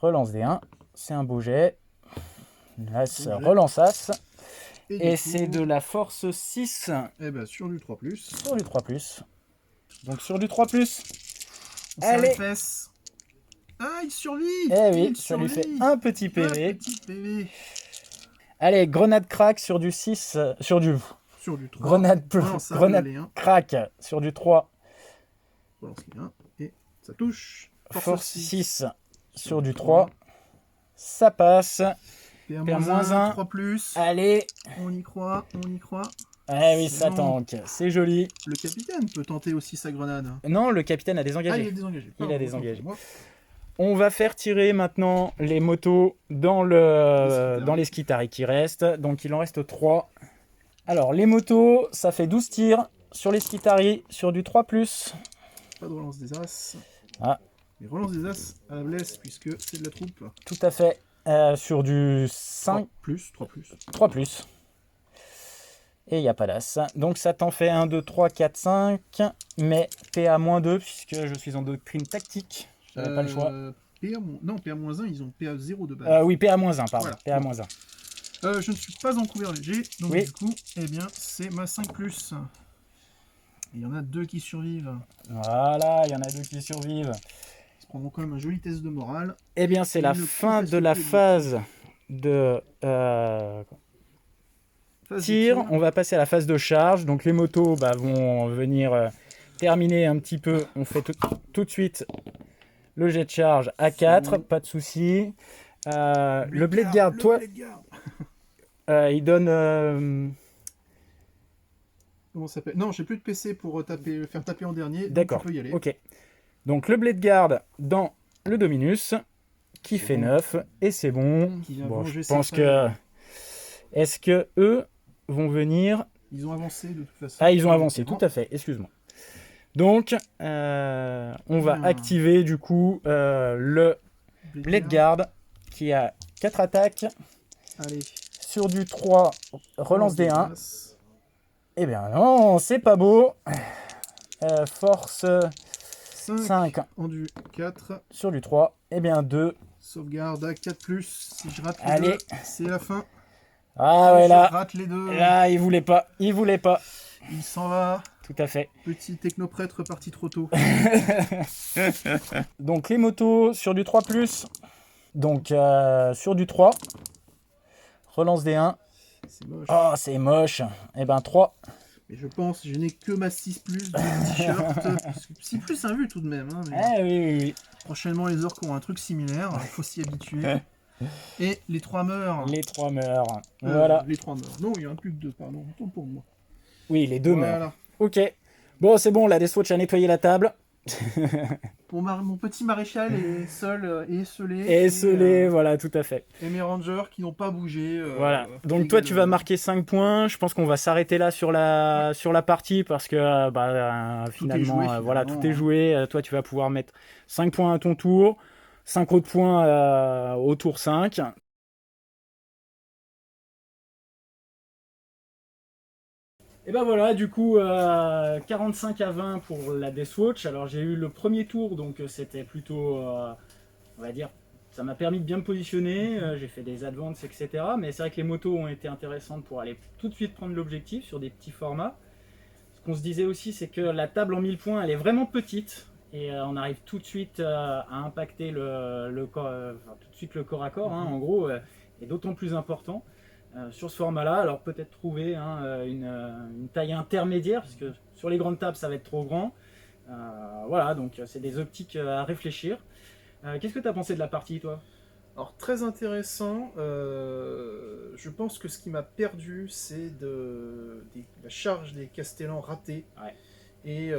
Relance D1. C'est un beau jet. As, relance As. Et c'est de la force 6. Et bah sur du 3+. Sur du 3+. Donc sur du 3+. Allez. Allez. Ah, il survit. Eh oui, ça lui fait un petit PV. Un petit PV. Allez, grenade crack sur du 6. Sur du 3. Grenade Grenade crack sur du 3. Relance les 1. Et ça touche. Force 6 sur du 3. Ça passe. PA-1, 3+. Allez. On y croit. Eh oui, ça tank. C'est joli. Le capitaine peut tenter aussi sa grenade. Non, le capitaine a Ah, désengagé. il est désengagé. Il a désengagé. Moi. On va faire tirer maintenant les motos dans les Skitarii qui restent. Donc il en reste 3. Alors les motos, ça fait 12 tirs sur les Skitarii, sur du 3+. Pas de relance des as. Ah. Mais relance des as à la blesse puisque c'est de la troupe. Tout à fait. Sur du 5. 3+. Et il n'y a pas d'as. Donc ça t'en fait 1, 2, 3, 4, 5. Mais PA-2 puisque je suis en doctrine tactique. J'avais pas le choix. Non, PA-1, ils ont PA0 de base. Oui, PA-1, pardon. Voilà. PA-1. Je ne suis pas en couvert léger, donc oui. Du coup, eh bien, c'est ma 5+. Il y en a 2 qui survivent. Voilà, il y en a 2 qui survivent. Ils se prendront quand même un joli test de morale. Eh bien, c'est la fin de la phase de tir. On va passer à la phase de charge. Donc les motos vont venir terminer un petit peu. On fait tout de suite le jet de charge à 4, pas de souci. Le Blade Guard, toi, il donne... Comment ça s'appelle? Non, j'ai plus de PC pour faire taper en dernier. D'accord, tu peux y aller. Ok. Donc le Blade Guard dans le Dominus, qui fait 9, et c'est bon. Bon, je pense que... Est-ce que eux vont venir... Ils ont avancé de toute façon. Ah, ils ont avancé, tout à fait, excuse-moi. Donc, on va activer du coup le Blade Guard qui a 4 attaques. Allez. Sur du 3, relance des 1. Eh bien non, c'est pas beau. Force 5 en du 4. Sur du 3, eh bien 2. Sauvegarde à 4+. Si je rate les Allez. 2, c'est la fin. Ah ouais, là. Je rate les 2. Là, il voulait pas. Il s'en va. Tout à fait. Petit technoprêtre parti trop tôt. Donc les motos sur du 3+. Donc sur du 3. Relance des 1. C'est moche. Oh, c'est moche. Eh ben 3. Mais je pense, je n'ai que ma 6+, du t-shirt. 6+, un vu tout de même. Hein, mais Ah oui, oui, prochainement, les orques ont un truc similaire, il faut s'y habituer. Et les 3 meurs. oui. Les 3 meurent. Voilà. Les 3 meurs. Non, il y en a plus que 2, pardon. Autant pour moi. Oui, les 2 meurent. Voilà. Ok. Bon, c'est bon, la Deathwatch a nettoyé la table. Mon petit maréchal est seul et esselé. Et esselé, voilà, tout à fait. Et mes rangers qui n'ont pas bougé. Voilà. Donc toi, tu vas marquer 5 points. Je pense qu'on va s'arrêter là sur la partie parce que finalement, joué, voilà, finalement, tout est joué. Toi, tu vas pouvoir mettre 5 points à ton tour, 5 autres points au tour 5. Et ben voilà, du coup, 45 à 20 pour la Deathwatch. Alors j'ai eu le premier tour, donc c'était plutôt, on va dire, ça m'a permis de bien me positionner. J'ai fait des advances, etc. Mais c'est vrai que les motos ont été intéressantes pour aller tout de suite prendre l'objectif sur des petits formats. Ce qu'on se disait aussi, c'est que la table en 1000 points, elle est vraiment petite. Et on arrive tout de suite à impacter tout de suite le corps à corps, hein, en gros, est d'autant plus important. Sur ce format-là, alors peut-être trouver une taille intermédiaire, parce que sur les grandes tables ça va être trop grand. Voilà, donc c'est des optiques à réfléchir. Qu'est-ce que tu as pensé de la partie, toi? Alors, très intéressant. Je pense que ce qui m'a perdu, c'est la charge des castellans ratée. Ouais. Et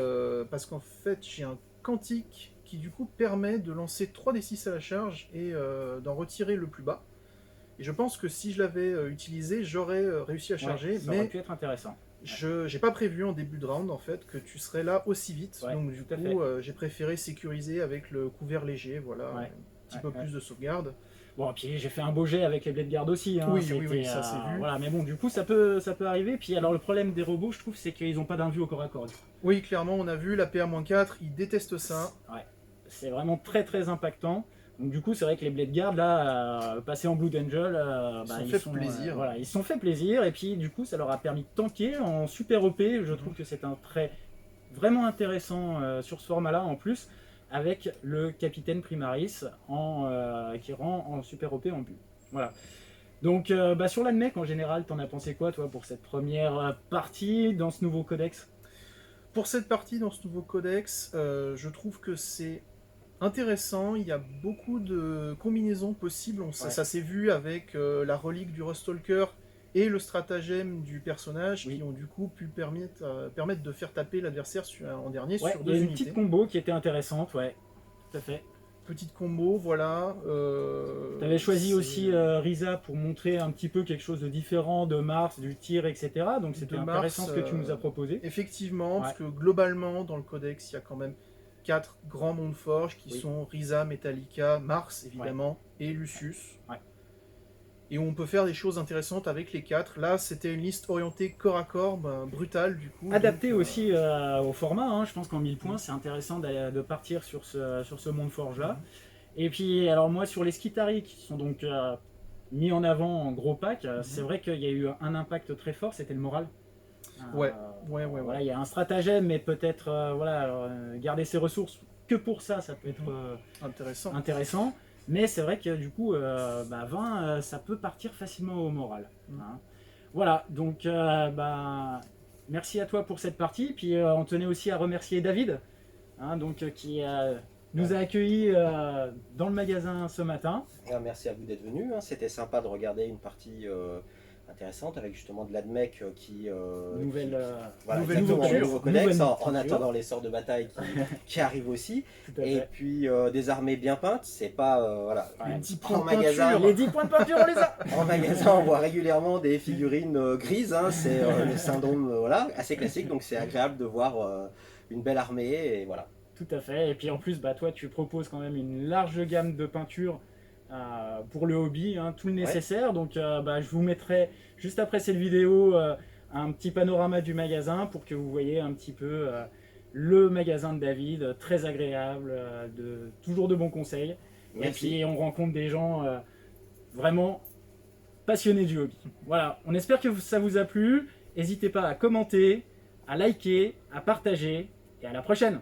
parce qu'en fait, j'ai un quantique qui du coup permet de lancer 3d6 à la charge et d'en retirer le plus bas. Et je pense que si je l'avais utilisé, j'aurais réussi à charger, Ouais, ça aurait mais pu être intéressant. je n'ai pas prévu en début de round en fait que tu serais là aussi vite. Ouais, Donc du tout à coup, j'ai préféré sécuriser avec le couvert léger, voilà, Ouais. un petit peu plus de sauvegarde. Bon, puis j'ai fait un beau jet avec les blades garde aussi. Hein. Oui, C'était, ça c'est vu. Voilà, mais bon, du coup, ça peut arriver. Puis alors, le problème des robots, je trouve, c'est qu'ils n'ont pas d'invue au corps à corps. Oui, clairement, on a vu la PA-4, ils détestent ça. Ouais, c'est vraiment très très impactant. Donc du coup, c'est vrai que les Blade Guard, là, passés en Blood Angel, ils se sont fait plaisir. Voilà, ils se sont fait plaisir. Et puis du coup, ça leur a permis de tanker en super OP. Je trouve que c'est un trait vraiment intéressant sur ce format-là en plus, avec le capitaine Primaris qui rend en super OP en but. Voilà. Donc sur l'ADMEC en général, t'en as pensé quoi toi pour cette première partie dans ce nouveau codex? Pour cette partie dans ce nouveau codex, je trouve que c'est intéressant, il y a beaucoup de combinaisons possibles, ça s'est vu avec la relique du Rustalker et le stratagème du personnage qui ont du coup pu permettre de faire taper l'adversaire en dernier sur 2 unités. Il y a une petite combo qui était intéressante, ouais, tout à fait. Petite combo, voilà. Tu avais choisi aussi Risa pour montrer un petit peu quelque chose de différent de Mars, du tir, etc. Donc c'était intéressant ce que tu nous as proposé. Effectivement, parce que globalement, dans le codex, il y a quand même 4 grands mondes forges qui sont Risa, Metallica, Mars évidemment, et Lucius. Ouais. Et on peut faire des choses intéressantes avec les 4. Là, c'était une liste orientée corps à corps, brutale du coup. Adaptée aussi au format, hein. Je pense qu'en 1000 points, c'est intéressant de partir sur ce monde forge là. Et puis, alors moi, sur les Skitari qui sont donc mis en avant en gros pack, c'est vrai qu'il y a eu un impact très fort, c'était le moral. Ouais. Voilà, il y a un stratagème, mais peut-être garder ses ressources que pour ça, ça peut être intéressant. Mais c'est vrai que du coup, 20, ça peut partir facilement au moral. Hein. Voilà, donc merci à toi pour cette partie. Puis on tenait aussi à remercier David, hein, qui nous a accueillis dans le magasin ce matin. Merci à vous d'être venu. C'était sympa de regarder une partie intéressante avec justement de l'ADMEC qui nouveau codex en attendant les sorts de bataille qui arrivent aussi, et puis des armées bien peintes. C'est pas les 10 points de magasin, les 10 points de peinture on les a. En magasin on voit régulièrement des figurines grises, hein, c'est le syndrome assez classique, donc c'est agréable de voir une belle armée et voilà. Tout à fait, et puis en plus toi tu proposes quand même une large gamme de peintures pour le hobby, hein, tout le nécessaire. Donc je vous mettrai juste après cette vidéo un petit panorama du magasin pour que vous voyez un petit peu le magasin de David, très agréable, toujours de bons conseils. Merci. Et puis on rencontre des gens vraiment passionnés du hobby. Voilà, on espère que ça vous a plu. N'hésitez pas à commenter, à liker, à partager, et à la prochaine.